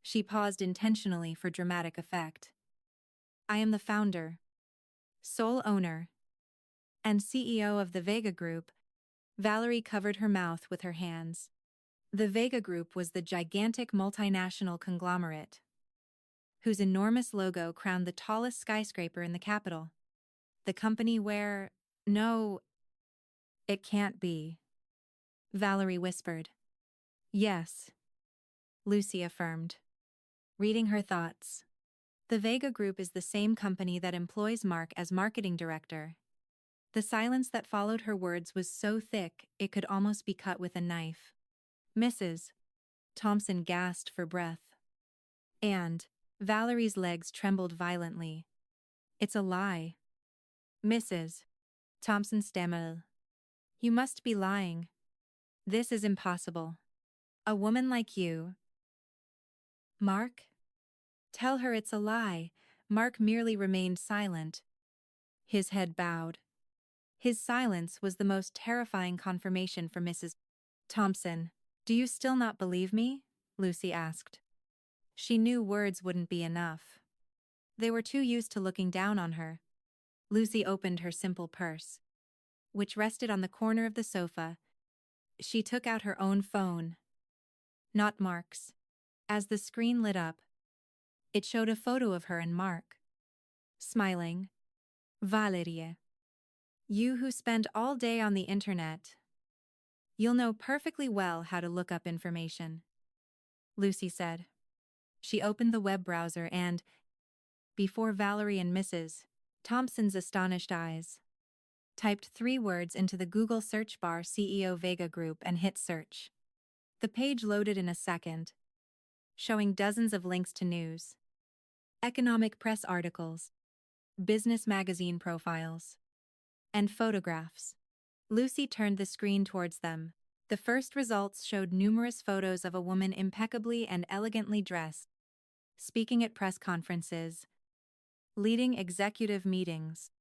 she paused intentionally for dramatic effect. I am the founder, sole owner, and CEO of the Vega Group. Valerie covered her mouth with her hands. The Vega Group was the gigantic multinational conglomerate whose enormous logo crowned the tallest skyscraper in the capital. The company where, no, it can't be, Valerie whispered. Yes, Lucy affirmed, reading her thoughts. The Vega Group is the same company that employs Mark as marketing director. The silence that followed her words was so thick it could almost be cut with a knife. Mrs. Thompson gasped for breath. And Valerie's legs trembled violently. It's a lie. Mrs. Thompson stammered. You must be lying. This is impossible. A woman like you. Mark? Tell her it's a lie. Mark merely remained silent, his head bowed. His silence was the most terrifying confirmation for Mrs. Thompson. Do you still not believe me? Lucy asked. She knew words wouldn't be enough. They were too used to looking down on her. Lucy opened her simple purse, which rested on the corner of the sofa. She took out her own phone. Not Mark's. As the screen lit up, it showed a photo of her and Mark. Smiling. Valerie. You who spend all day on the internet. You'll know perfectly well how to look up information, Lucy said. She opened the web browser and, before Valerie and Mrs. Thompson's astonished eyes, typed 3 words into the Google search bar: CEO Vega Group, and hit search. The page loaded in a second, showing dozens of links to news, economic press articles, business magazine profiles, and photographs. Lucy turned the screen towards them. The first results showed numerous photos of a woman impeccably and elegantly dressed, speaking at press conferences, leading executive meetings,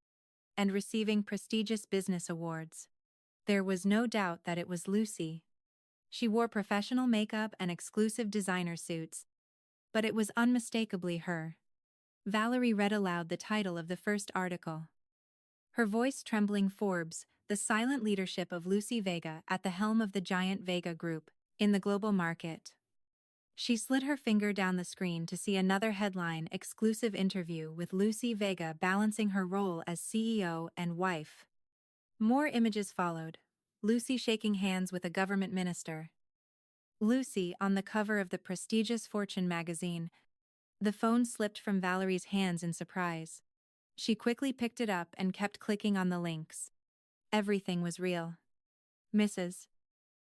and receiving prestigious business awards. There was no doubt that it was Lucy. She wore professional makeup and exclusive designer suits, but it was unmistakably her. Valerie read aloud the title of the first article. Her voice trembling: Forbes, the silent leadership of Lucy Vega at the helm of the giant Vega Group, in the global market. She slid her finger down the screen to see another headline: Exclusive interview with Lucy Vega balancing her role as CEO and wife. More images followed. Lucy shaking hands with a government minister. Lucy on the cover of the prestigious Fortune magazine. The phone slipped from Valerie's hands in surprise. She quickly picked it up and kept clicking on the links. Everything was real. Mrs.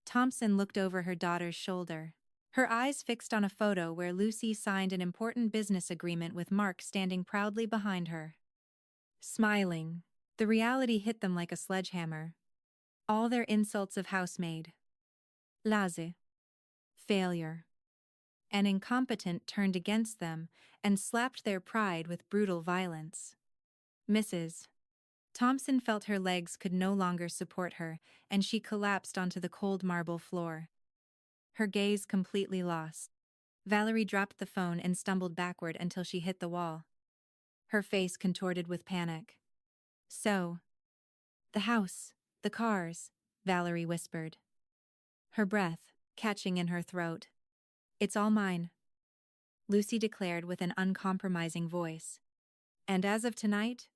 Thompson looked over her daughter's shoulder, her eyes fixed on a photo where Lucy signed an important business agreement with Mark standing proudly behind her. Smiling, the reality hit them like a sledgehammer. All their insults of housemaid, lazy, failure, and incompetent turned against them and slapped their pride with brutal violence. Mrs. Thompson felt her legs could no longer support her, and she collapsed onto the cold marble floor, her gaze completely lost. Valerie dropped the phone and stumbled backward until she hit the wall, her face contorted with panic. So, the house, the cars, Valerie whispered, her breath catching in her throat. It's all mine, Lucy declared with an uncompromising voice. And as of tonight,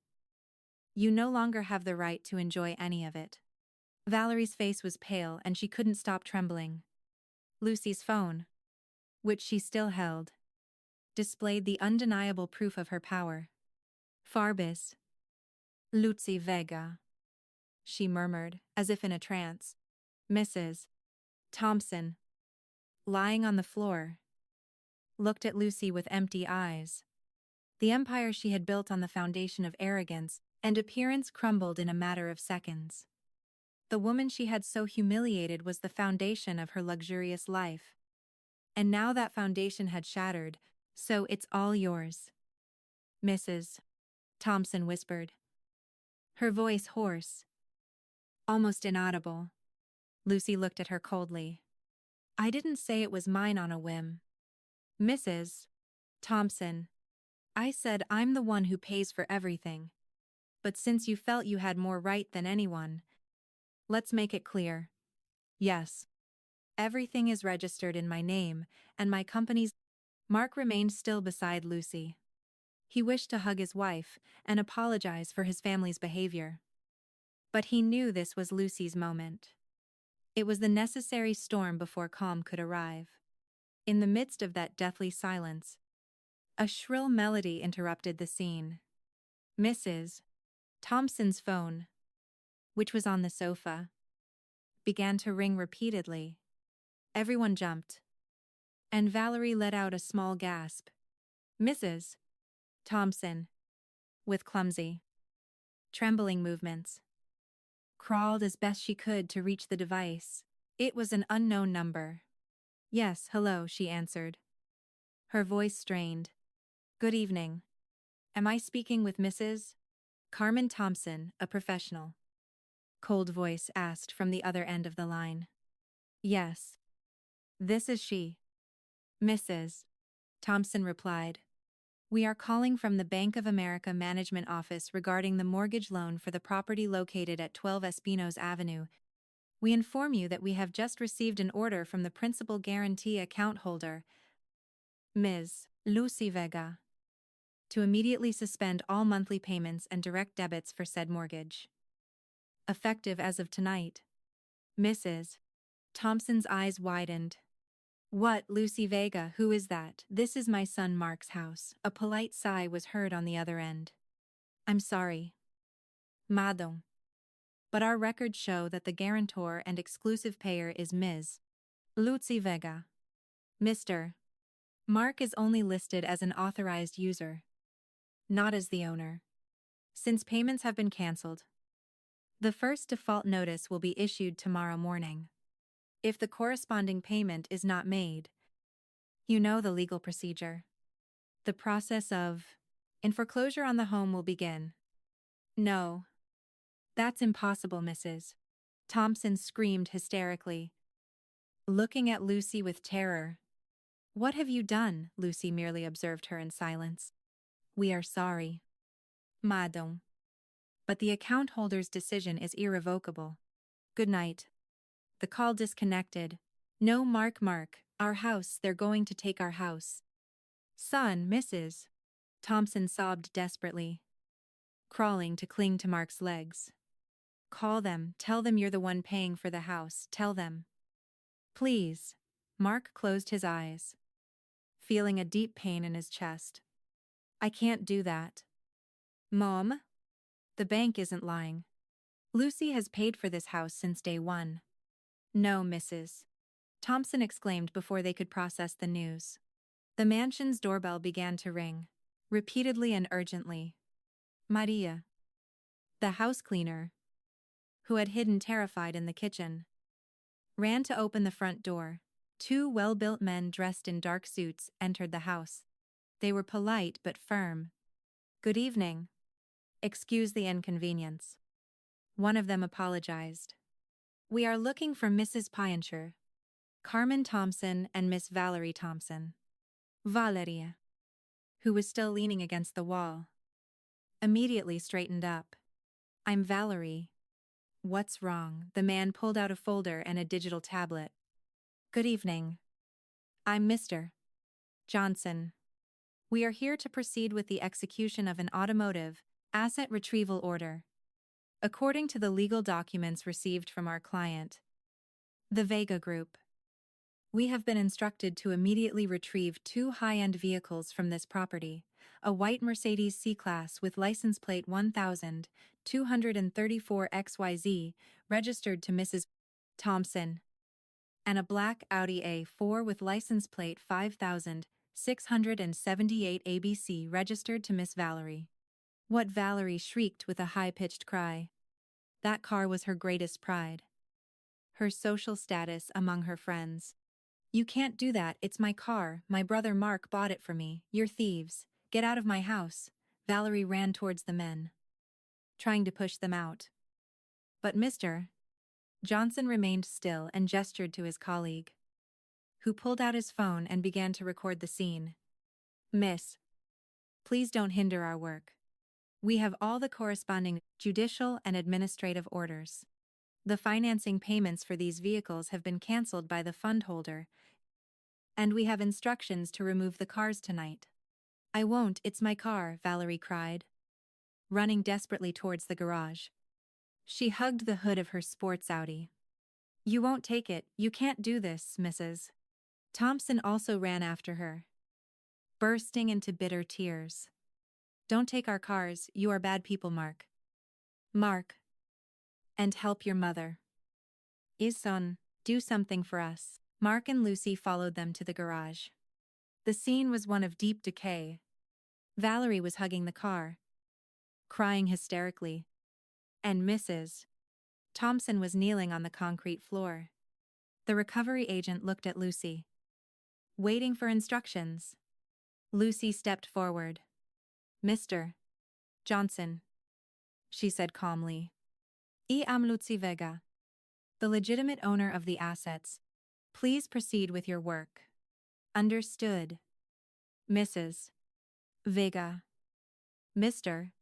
you no longer have the right to enjoy any of it. Valerie's face was pale and she couldn't stop trembling. Lucy's phone, which she still held, displayed the undeniable proof of her power. Farbis. Lucy Vega, she murmured, as if in a trance. Mrs. Thompson, lying on the floor, looked at Lucy with empty eyes. The empire she had built on the foundation of arrogance and appearance crumbled in a matter of seconds. The woman she had so humiliated was the foundation of her luxurious life. And now that foundation had shattered, so it's all yours. Mrs. Thompson whispered, her voice hoarse, almost inaudible. Lucy looked at her coldly. I didn't say it was mine on a whim. Mrs. Thompson, I said I'm the one who pays for everything. But since you felt you had more right than anyone, let's make it clear. Yes. Everything is registered in my name, and my company's. Mark remained still beside Lucy. He wished to hug his wife and apologize for his family's behavior. But he knew this was Lucy's moment. It was the necessary storm before calm could arrive. In the midst of that deathly silence, a shrill melody interrupted the scene. Mrs. Thompson's phone, which was on the sofa, began to ring repeatedly. Everyone jumped, and Valerie let out a small gasp. Mrs. Thompson, with clumsy trembling movements. Crawled as best she could to reach the device. It was an unknown number. Yes, hello, she answered. Her voice strained. Good evening. Am I speaking with Mrs. Carmen Thompson, a professional? Cold voice asked from the other end of the line. Yes. This is she. Mrs. Thompson replied. We are calling from the Bank of America Management Office regarding the mortgage loan for the property located at 12 Espinos Avenue. We inform you that we have just received an order from the principal guarantee account holder, Ms. Lucy Vega, to immediately suspend all monthly payments and direct debits for said mortgage. Effective as of tonight. Mrs. Thompson's eyes widened. What, Lucy Vega, who is that? This is my son Mark's house. A polite sigh was heard on the other end. I'm sorry, Madam, but our records show that the guarantor and exclusive payer is Ms. Lucy Vega. Mr. Mark is only listed as an authorized user, not as the owner. Since payments have been cancelled, the first default notice will be issued tomorrow morning. If the corresponding payment is not made, you know the legal procedure. The process of in foreclosure on the home will begin. No. That's impossible, Mrs. Thompson screamed hysterically, looking at Lucy with terror. What have you done? Lucy merely observed her in silence. We are sorry, Madam, but the account holder's decision is irrevocable. Good night. The call disconnected. No, Mark, our house, they're going to take our house. Son, Mrs. Thompson sobbed desperately, crawling to cling to Mark's legs. Call them, tell them you're the one paying for the house, tell them. Please. Mark closed his eyes, feeling a deep pain in his chest. I can't do that. Mom? The bank isn't lying. Lucy has paid for this house since day one. No, Mrs. Thompson exclaimed before they could process the news. The mansion's doorbell began to ring, repeatedly and urgently. Maria, the house cleaner, who had hidden terrified in the kitchen, ran to open the front door. Two well-built men dressed in dark suits entered the house. They were polite but firm. Good evening. Excuse the inconvenience. One of them apologized. We are looking for Mrs. Piencher, Carmen Thompson and Miss Valerie Thompson. Valeria, who was still leaning against the wall, immediately straightened up. I'm Valerie. What's wrong? The man pulled out a folder and a digital tablet. Good evening. I'm Mr. Johnson. We are here to proceed with the execution of an automotive asset retrieval order. According to the legal documents received from our client, the Vega Group, we have been instructed to immediately retrieve two high-end vehicles from this property, a white Mercedes C-Class with license plate 1234 XYZ, registered to Mrs. Thompson, and a black Audi A4 with license plate 5678 ABC, registered to Miss Valerie. What? Valerie shrieked with a high-pitched cry. That car was her greatest pride, her social status among her friends. You can't do that, it's my car, my brother Mark bought it for me, you're thieves, get out of my house. Valerie ran towards the men, trying to push them out. But Mr. Johnson remained still and gestured to his colleague, who pulled out his phone and began to record the scene. Miss, please don't hinder our work. We have all the corresponding judicial and administrative orders. The financing payments for these vehicles have been cancelled by the fund holder, and we have instructions to remove the cars tonight. I won't, it's my car, Valerie cried, running desperately towards the garage. She hugged the hood of her sports Audi. You won't take it, you can't do this, Mrs. Thompson also ran after her, bursting into bitter tears. Don't take our cars, you are bad people, Mark. Mark. And help your mother. Son, do something for us. Mark and Lucy followed them to the garage. The scene was one of deep decay. Valerie was hugging the car, crying hysterically. and Mrs. Thompson was kneeling on the concrete floor. The recovery agent looked at Lucy, waiting for instructions. Lucy stepped forward. "Mr. Johnson," she said calmly. "I am Lucy Vega, the legitimate owner of the assets. Please proceed with your work." "Understood, Mrs. Vega." Mr.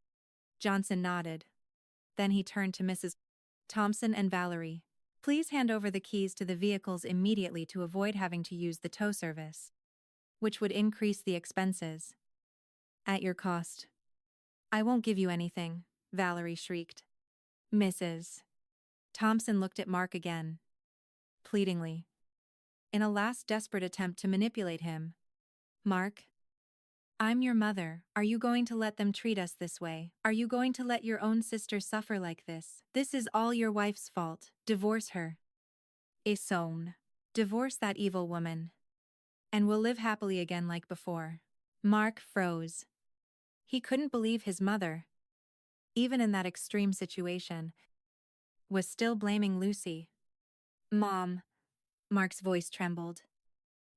Johnson nodded. Then he turned to Mrs. Thompson and Valerie. "Please hand over the keys to the vehicles immediately to avoid having to use the tow service, which would increase the expenses. At your cost." "I won't give you anything," Valerie shrieked. Mrs. Thompson looked at Mark again, pleadingly, in a last desperate attempt to manipulate him. "Mark, I'm your mother. Are you going to let them treat us this way? Are you going to let your own sister suffer like this? This is all your wife's fault. Divorce her. Isown. Divorce that evil woman. And we'll live happily again like before." Mark froze. He couldn't believe his mother, even in that extreme situation, was still blaming Lucy. "Mom," Mark's voice trembled.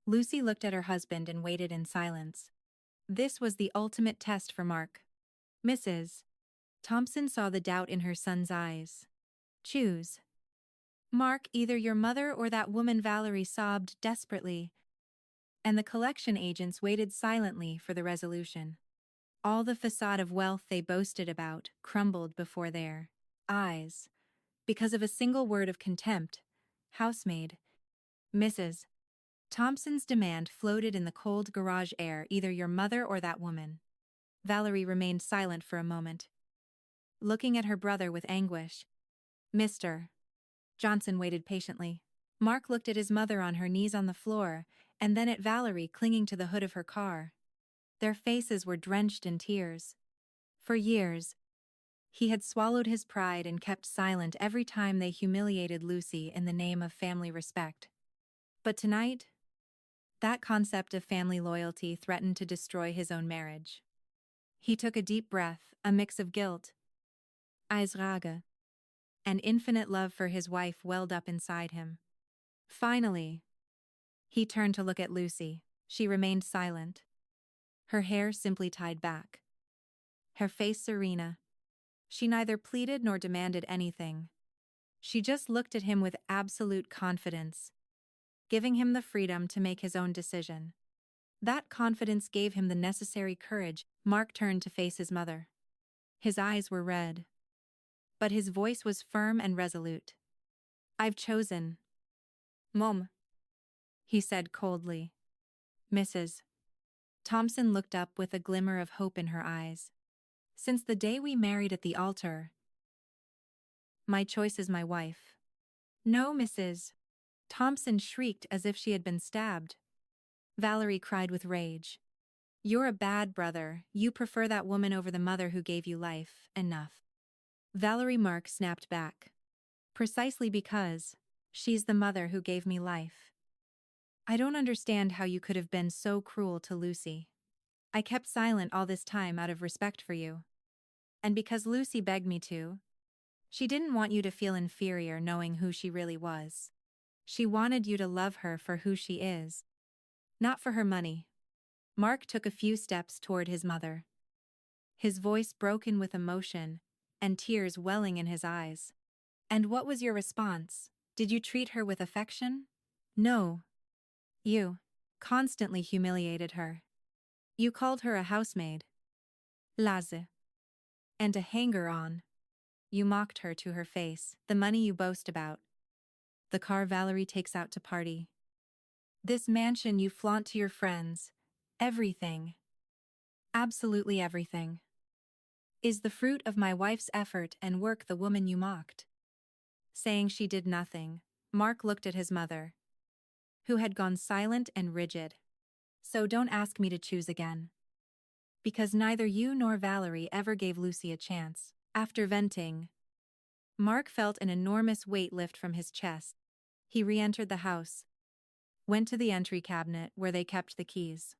Lucy looked at her husband and waited in silence. This was the ultimate test for Mark. Mrs. Thompson saw the doubt in her son's eyes. "Choose. Mark, either your mother or that woman." Valerie sobbed desperately, and the collection agents waited silently for the resolution. All the facade of wealth they boasted about crumbled before their eyes, because of a single word of contempt. "Housemaid." Mrs. Thompson's demand floated in the cold garage air, "either your mother or that woman." Valerie remained silent for a moment, looking at her brother with anguish. Mr. Johnson waited patiently. Mark looked at his mother on her knees on the floor, and then at Valerie clinging to the hood of her car. Their faces were drenched in tears. For years, he had swallowed his pride and kept silent every time they humiliated Lucy in the name of family respect. But tonight, that concept of family loyalty threatened to destroy his own marriage. He took a deep breath, a mix of guilt, Eisrage, and infinite love for his wife welled up inside him. Finally, he turned to look at Lucy. She remained silent, her hair simply tied back, her face serena. She neither pleaded nor demanded anything. She just looked at him with absolute confidence, giving him the freedom to make his own decision. That confidence gave him the necessary courage. Mark turned to face his mother. His eyes were red, but his voice was firm and resolute. "I've chosen, Mom," he said coldly. Mrs. Thompson looked up with a glimmer of hope in her eyes. "Since the day we married at the altar, my choice is my wife." "No, Mrs. Thompson shrieked as if she had been stabbed. Valerie cried with rage. "You're a bad brother. You prefer that woman over the mother who gave you life." "Enough." Valerie. Mark snapped back. "Precisely because she's the mother who gave me life. I don't understand how you could have been so cruel to Lucy. I kept silent all this time out of respect for you. And because Lucy begged me to. She didn't want you to feel inferior knowing who she really was. She wanted you to love her for who she is, not for her money." Mark took a few steps toward his mother, his voice broken with emotion and tears welling in his eyes. "And what was your response? Did you treat her with affection?" "No. You constantly humiliated her. You called her a housemaid, laze, and a hanger-on. You mocked her to her face. The money you boast about, the car Valerie takes out to party, this mansion you flaunt to your friends, everything, absolutely everything, is the fruit of my wife's effort and work." "The woman you mocked." Saying she did nothing, Mark looked at his mother, who had gone silent and rigid. "So don't ask me to choose again. Because neither you nor Valerie ever gave Lucy a chance." After venting, Mark felt an enormous weight lift from his chest. He re-entered the house, went to the entry cabinet where they kept the keys,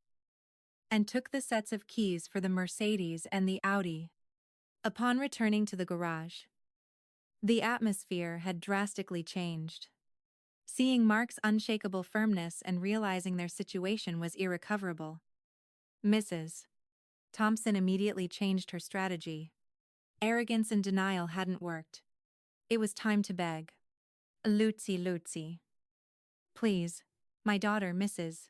and took the sets of keys for the Mercedes and the Audi. Upon returning to the garage, The atmosphere had drastically changed. Seeing Mark's unshakable firmness and realizing their situation was irrecoverable, Mrs. Thompson immediately changed her strategy. Arrogance and denial hadn't worked. It was time to beg. Lucy. Please, my daughter, Mrs.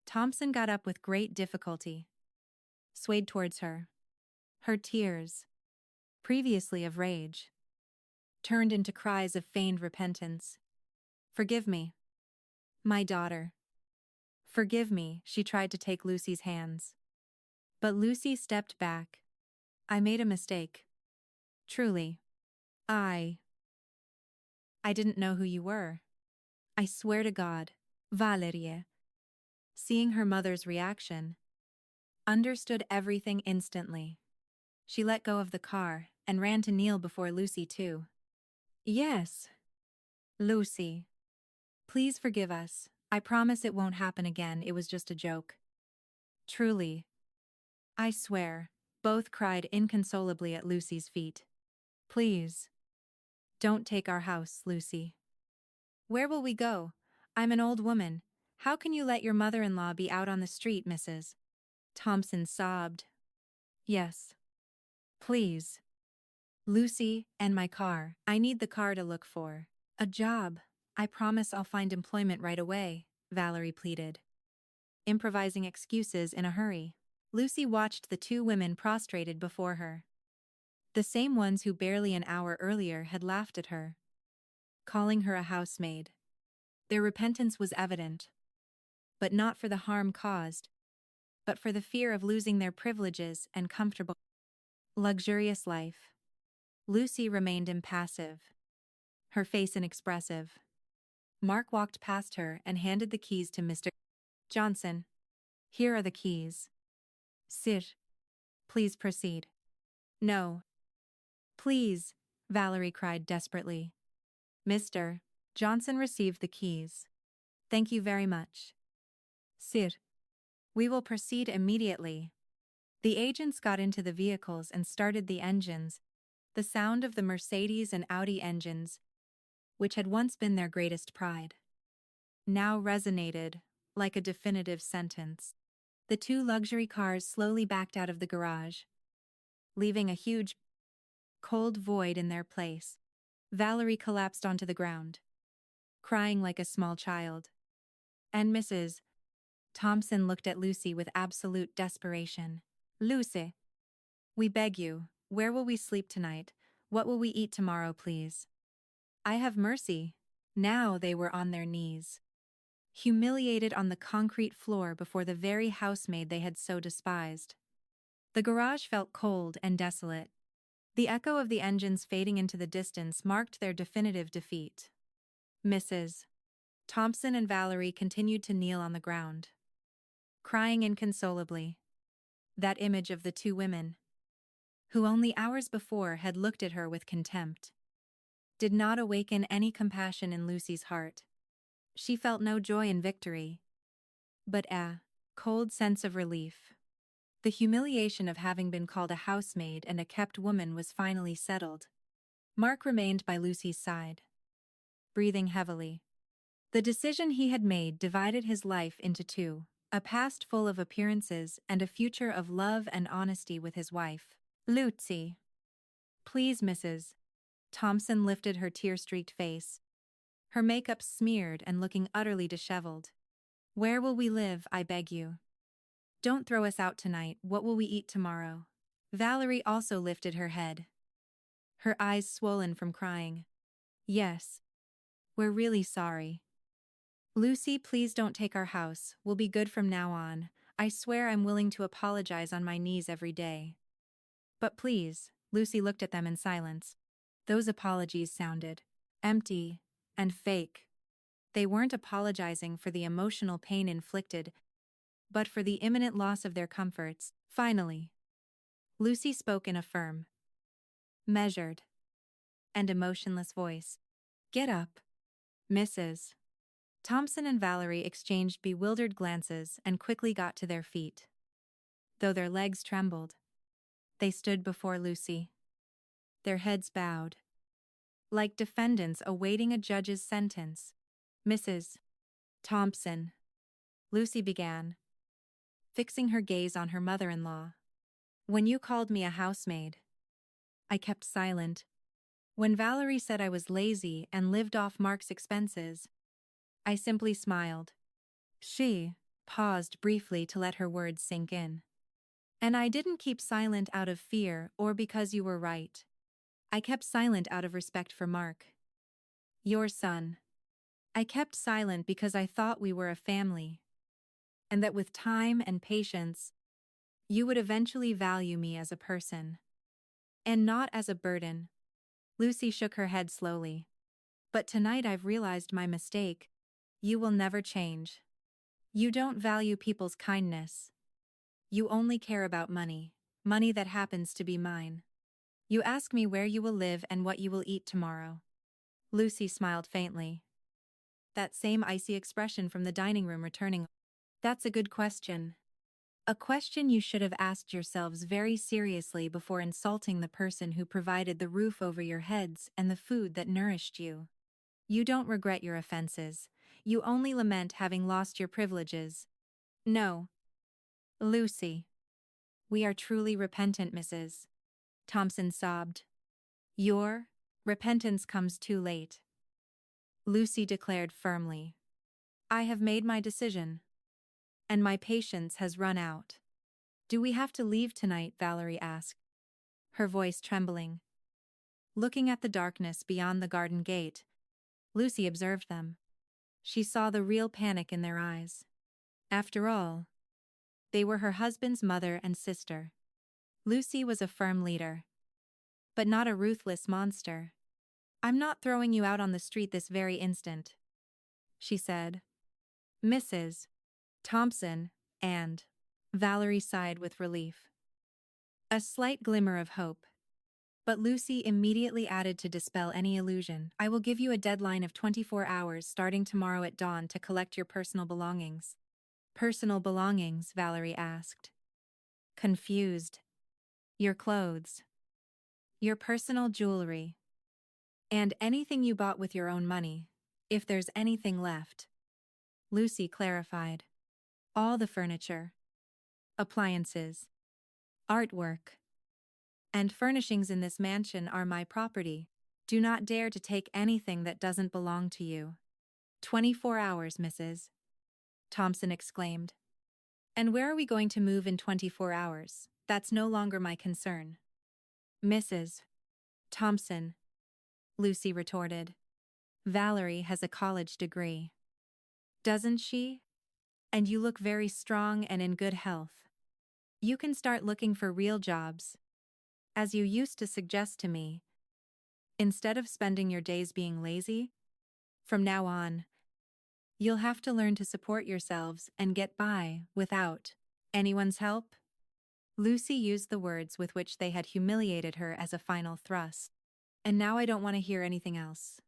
Thompson got up with great difficulty, swayed towards her. Her tears, previously of rage, turned into cries of feigned repentance. Forgive me, my daughter. Forgive me, she tried to take Lucy's hands. But Lucy stepped back. I made a mistake. Truly. I didn't know who you were. I swear to God, Valerie. Seeing her mother's reaction, understood everything instantly. She let go of the car and ran to kneel before Lucy too. Yes, Lucy. Please forgive us. I promise it won't happen again, it was just a joke. Truly. I swear, both cried inconsolably at Lucy's feet. Please. Don't take our house, Lucy. Where will we go? I'm an old woman. How can you let your mother-in-law be out on the street, Mrs. Thompson sobbed. Yes. Please. Lucy, and my car. I need the car to look for a job. I promise I'll find employment right away, Valerie pleaded, improvising excuses in a hurry. Lucy watched the two women prostrated before her. The same ones who barely an hour earlier had laughed at her, calling her a housemaid. Their repentance was evident, but not for the harm caused, but for the fear of losing their privileges and comfortable, luxurious life. Lucy remained impassive, her face inexpressive. Mark walked past her and handed the keys to Mr. Johnson. Here are the keys. Sit. Please proceed. No. Please, Valerie cried desperately. Mr. Johnson received the keys. Thank you very much. Sit. We will proceed immediately. The agents got into the vehicles and started the engines. The sound of the Mercedes and Audi engines, which had once been their greatest pride, now resonated like a definitive sentence. The two luxury cars slowly backed out of the garage, leaving a huge, cold void in their place. Valerie collapsed onto the ground, crying like a small child. And Mrs. Thompson looked at Lucy with absolute desperation. Lucy, we beg you, where will we sleep tonight? What will we eat tomorrow, please? I have mercy. Now they were on their knees, humiliated on the concrete floor before the very housemaid they had so despised. The garage felt cold and desolate. The echo of the engines fading into the distance marked their definitive defeat. Mrs. Thompson and Valerie continued to kneel on the ground, crying inconsolably. That image of the two women, who only hours before had looked at her with contempt, did not awaken any compassion in Lucy's heart. She felt no joy in victory, but a cold sense of relief. The humiliation of having been called a housemaid and a kept woman was finally settled. Mark remained by Lucy's side, breathing heavily. The decision he had made divided his life into two, a past full of appearances and a future of love and honesty with his wife. Lucy. Please, Mrs. Thompson lifted her tear-streaked face, her makeup smeared and looking utterly disheveled. Where will we live, I beg you? Don't throw us out tonight. What will we eat tomorrow? Valerie also lifted her head, her eyes swollen from crying. Yes. We're really sorry. Lucy, please don't take our house. We'll be good from now on. I swear I'm willing to apologize on my knees every day. But please, Lucy looked at them in silence. Those apologies sounded empty and fake. They weren't apologizing for the emotional pain inflicted, but for the imminent loss of their comforts. Finally, Lucy spoke in a firm, measured, and emotionless voice. Get up. Mrs. Thompson and Valerie exchanged bewildered glances and quickly got to their feet. Though their legs trembled, they stood before Lucy, their heads bowed, like defendants awaiting a judge's sentence. Mrs. Thompson, Lucy began, fixing her gaze on her mother-in-law. When you called me a housemaid, I kept silent. When Valerie said I was lazy and lived off Mark's expenses, I simply smiled. She paused briefly to let her words sink in. And I didn't keep silent out of fear or because you were right. I kept silent out of respect for Mark, your son. I kept silent because I thought we were a family, and that with time and patience, you would eventually value me as a person, and not as a burden. Lucy shook her head slowly. But tonight I've realized my mistake. You will never change. You don't value people's kindness. You only care about money, money that happens to be mine. You ask me where you will live and what you will eat tomorrow. Lucy smiled faintly, that same icy expression from the dining room returning. That's a good question. A question you should have asked yourselves very seriously before insulting the person who provided the roof over your heads and the food that nourished you. You don't regret your offenses. You only lament having lost your privileges. No, Lucy. We are truly repentant, Mrs. Thompson sobbed. Your repentance comes too late, Lucy declared firmly. I have made my decision, and my patience has run out. Do we have to leave tonight? Valerie asked, her voice trembling. Looking at the darkness beyond the garden gate, Lucy observed them. She saw the real panic in their eyes. After all, they were her husband's mother and sister. Lucy was a firm leader, but not a ruthless monster. I'm not throwing you out on the street this very instant, she said. Mrs. Thompson, and Valerie sighed with relief. A slight glimmer of hope. But Lucy immediately added to dispel any illusion. I will give you a deadline of 24 hours starting tomorrow at dawn to collect your personal belongings. Personal belongings? Valerie asked, confused. Your clothes. Your personal jewelry. And anything you bought with your own money, if there's anything left. Lucy clarified. All the furniture, appliances, artwork, and furnishings in this mansion are my property. Do not dare to take anything that doesn't belong to you. 24 hours, Mrs. Thompson exclaimed. And where are we going to move in 24 hours? That's no longer my concern. Mrs. Thompson, Lucy retorted. Valerie has a college degree. Doesn't she? And you look very strong and in good health. You can start looking for real jobs, as you used to suggest to me. Instead of spending your days being lazy, from now on, you'll have to learn to support yourselves and get by without anyone's help. Lucy used the words with which they had humiliated her as a final thrust. And now I don't want to hear anything else.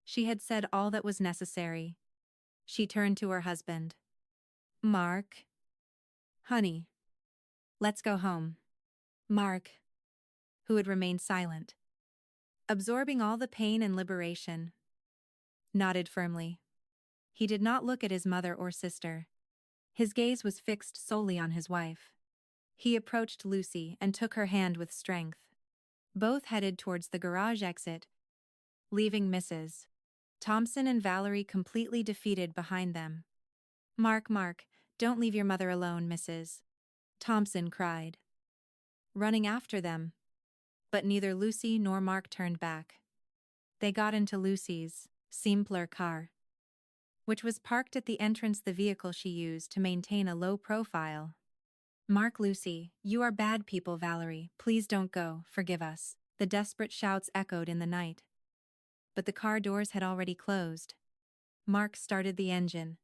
She had said all that was necessary. She turned to her husband. Mark. Honey. Let's go home. Mark, who had remained silent, absorbing all the pain and liberation, nodded firmly. He did not look at his mother or sister. His gaze was fixed solely on his wife. He approached Lucy and took her hand with strength. Both headed towards the garage exit, leaving Mrs. Thompson and Valerie completely defeated behind them. Mark, don't leave your mother alone, Mrs. Thompson cried, running after them. But neither Lucy nor Mark turned back. They got into Lucy's simpler car, which was parked at the entrance the vehicle she used to maintain a low profile. Mark, Lucy, you are bad people. Valerie, please don't go, forgive us. The desperate shouts echoed in the night. But the car doors had already closed. Mark started the engine.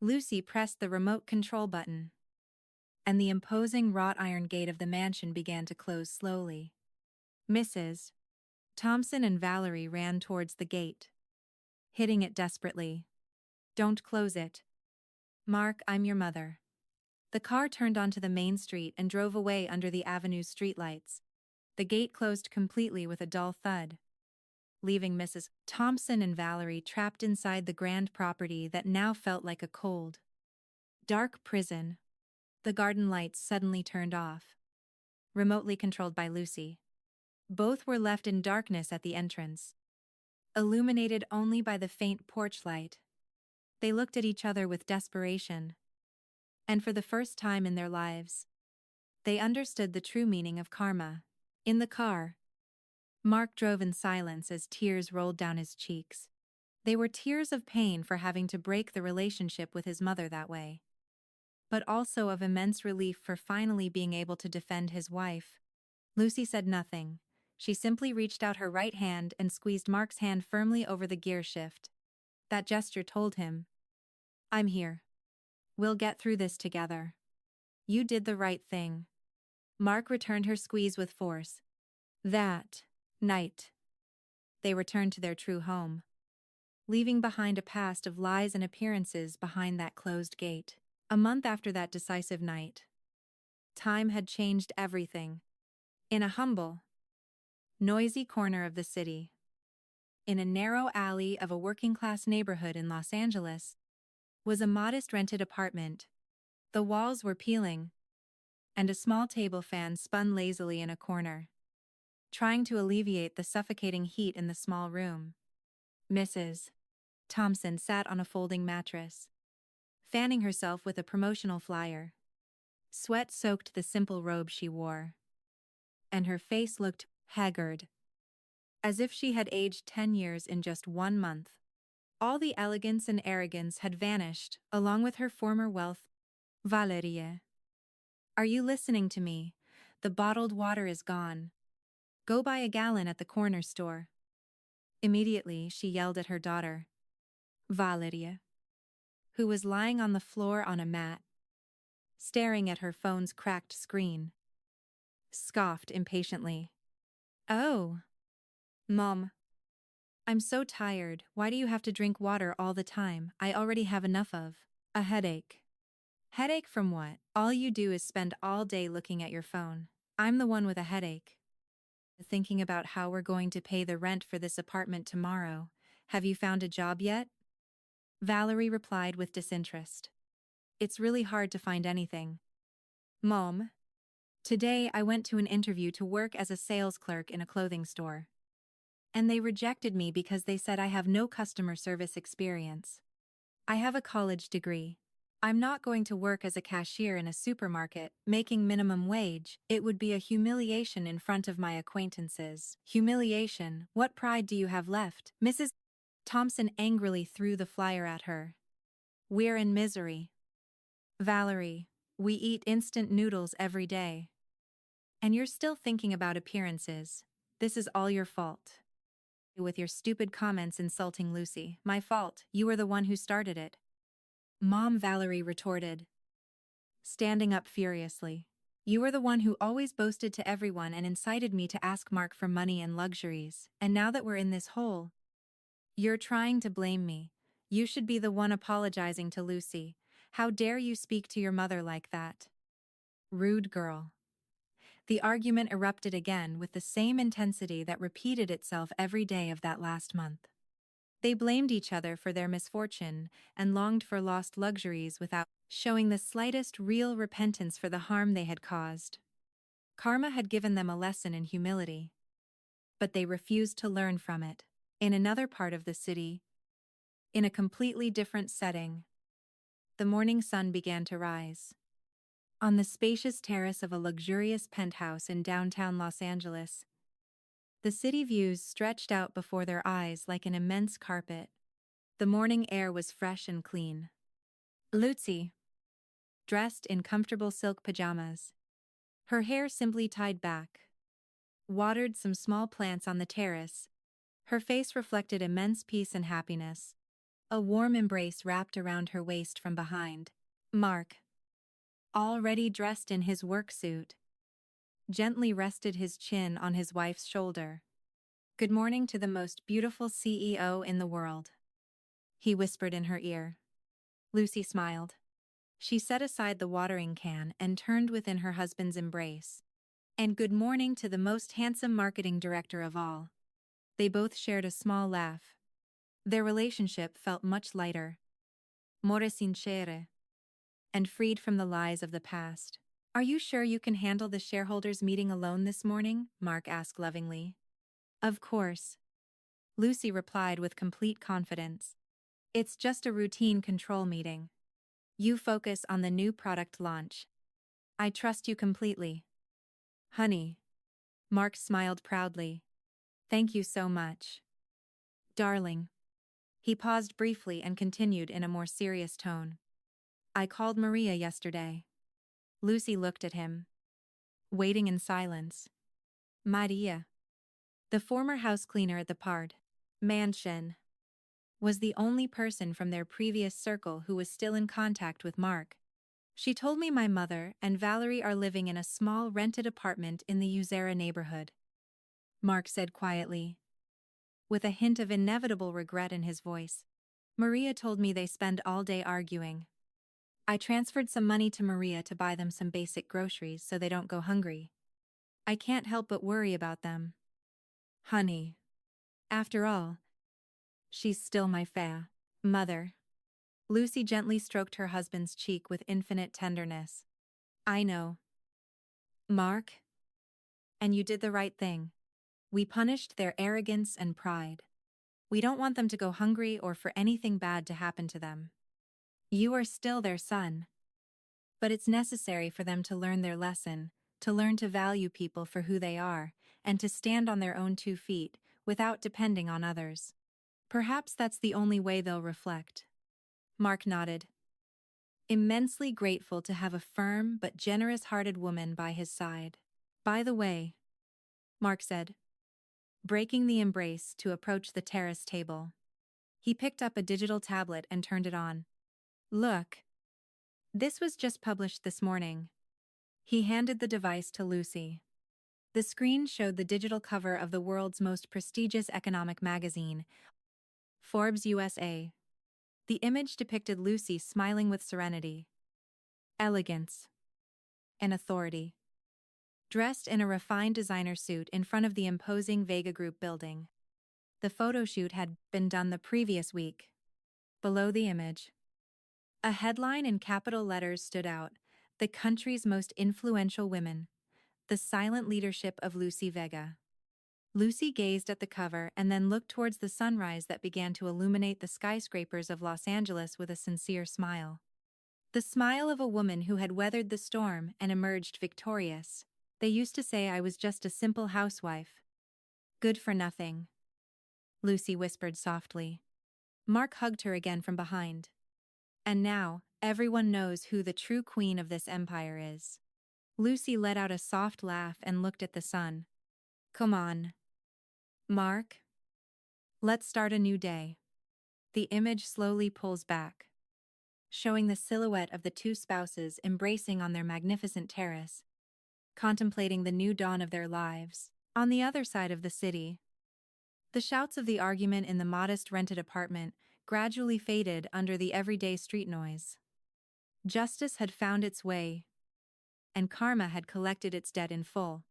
Lucy pressed the remote control button, and the imposing wrought iron gate of the mansion began to close slowly. Mrs. Thompson and Valerie ran towards the gate, hitting it desperately. Don't close it. Mark, I'm your mother. The car turned onto the main street and drove away under the avenue's streetlights. The gate closed completely with a dull thud. leaving Mrs. Thompson and Valerie trapped inside the grand property that now felt like a cold, dark prison. The garden lights suddenly turned off, remotely controlled by Lucy. Both were left in darkness at the entrance, illuminated only by the faint porch light. They looked at each other with desperation, and for the first time in their lives, they understood the true meaning of karma. In the car, Mark drove in silence as tears rolled down his cheeks. They were tears of pain for having to break the relationship with his mother that way, but also of immense relief for finally being able to defend his wife. Lucy said nothing. She simply reached out her right hand and squeezed Mark's hand firmly over the gear shift. That gesture told him, "I'm here. We'll get through this together. You did the right thing." Mark returned her squeeze with force. That night, they returned to their true home, leaving behind a past of lies and appearances behind that closed gate. A month after that decisive night, time had changed everything. In a humble, noisy corner of the city, in a narrow alley of a working-class neighborhood in Los Angeles, was a modest rented apartment. The walls were peeling, and a small table fan spun lazily in a corner, trying to alleviate the suffocating heat in the small room. Mrs. Thompson sat on a folding mattress, fanning herself with a promotional flyer. Sweat soaked the simple robe she wore, and her face looked haggard, as if she had aged 10 years in just 1 month. All the elegance and arrogance had vanished, along with her former wealth. "Valerie, are you listening to me? The bottled water is gone. Go buy a gallon at the corner store." Immediately, she yelled at her daughter, Valerie, who was lying on the floor on a mat, staring at her phone's cracked screen. Scoffed impatiently. "Oh, Mom. I'm so tired. Why do you have to drink water all the time? I already have enough of a headache." "Headache from what? All you do is spend all day looking at your phone." "I'm the one with a headache. Thinking about how we're going to pay the rent for this apartment tomorrow. Have you found a job yet?" Valerie replied with disinterest. "It's really hard to find anything, Mom. Today I went to an interview to work as a sales clerk in a clothing store, and they rejected me because they said I have no customer service experience. I have a college degree. I'm not going to work as a cashier in a supermarket, making minimum wage. It would be a humiliation in front of my acquaintances." "Humiliation? What pride do you have left?" Mrs. Thompson angrily threw the flyer at her. "We're in misery. Valerie, we eat instant noodles every day. And you're still thinking about appearances. This is all your fault." "With your stupid comments insulting Lucy." "My fault. You were the one who started it, Mom," Valerie retorted, standing up furiously. "You were the one who always boasted to everyone and incited me to ask Mark for money and luxuries, and now that we're in this hole, you're trying to blame me. You should be the one apologizing to Lucy. How dare you speak to your mother like that? Rude girl." The argument erupted again with the same intensity that repeated itself every day of that last month. They blamed each other for their misfortune and longed for lost luxuries without showing the slightest real repentance for the harm they had caused. Karma had given them a lesson in humility, but they refused to learn from it. In another part of the city, in a completely different setting, the morning sun began to rise. On the spacious terrace of a luxurious penthouse in downtown Los Angeles, the city views stretched out before their eyes like an immense carpet. The morning air was fresh and clean. Lucy, dressed in comfortable silk pajamas, her hair simply tied back, watered some small plants on the terrace. Her face reflected immense peace and happiness. A warm embrace wrapped around her waist from behind. Mark, already dressed in his work suit, gently rested his chin on his wife's shoulder. "Good morning to the most beautiful CEO in the world," he whispered in her ear. Lucy smiled. She set aside the watering can and turned within her husband's embrace. "And good morning to the most handsome marketing director of all." They both shared a small laugh. Their relationship felt much lighter, more sincere, and freed from the lies of the past. Are you sure you can handle the shareholders' meeting alone this morning? Mark asked lovingly. Of course, Lucy replied with complete confidence. It's just a routine control meeting. You focus on the new product launch. I trust you completely. Honey. Mark smiled proudly. Thank you so much. Darling. He paused briefly and continued in a more serious tone. I called Maria yesterday. Lucy looked at him, waiting in silence. Maria, the former house cleaner at the Pard mansion, was the only person from their previous circle who was still in contact with Mark. She told me my mother and Valerie are living in a small rented apartment in the Uzera neighborhood. Mark said quietly, with a hint of inevitable regret in his voice. Maria told me they spend all day arguing. I transferred some money to Maria to buy them some basic groceries so they don't go hungry. I can't help but worry about them. Honey. After all, she's still my mother. Lucy gently stroked her husband's cheek with infinite tenderness. I know. Mark? And you did the right thing. We punished their arrogance and pride. We don't want them to go hungry or for anything bad to happen to them. You are still their son. But it's necessary for them to learn their lesson, to learn to value people for who they are, and to stand on their own 2 feet, without depending on others. Perhaps that's the only way they'll reflect. Mark nodded, immensely grateful to have a firm but generous-hearted woman by his side. By the way, Mark said, breaking the embrace to approach the terrace table. He picked up a digital tablet and turned it on. Look. This was just published this morning. He handed the device to Lucy. The screen showed the digital cover of the world's most prestigious economic magazine, Forbes USA. The image depicted Lucy smiling with serenity, elegance, and authority, dressed in a refined designer suit in front of the imposing Vega Group building. The photo shoot had been done the previous week. Below the image, a headline in capital letters stood out: the country's most influential women, the silent leadership of Lucy Vega. Lucy gazed at the cover and then looked towards the sunrise that began to illuminate the skyscrapers of Los Angeles with a sincere smile. The smile of a woman who had weathered the storm and emerged victorious. They used to say I was just a simple housewife. Good for nothing, Lucy whispered softly. Mark hugged her again from behind. And now, everyone knows who the true queen of this empire is. Lucy let out a soft laugh and looked at the sun. Come on, Mark. Let's start a new day. The image slowly pulls back, showing the silhouette of the 2 spouses embracing on their magnificent terrace, contemplating the new dawn of their lives. On the other side of the city, the shouts of the argument in the modest rented apartment gradually faded under the everyday street noise. Justice had found its way, and karma had collected its debt in full.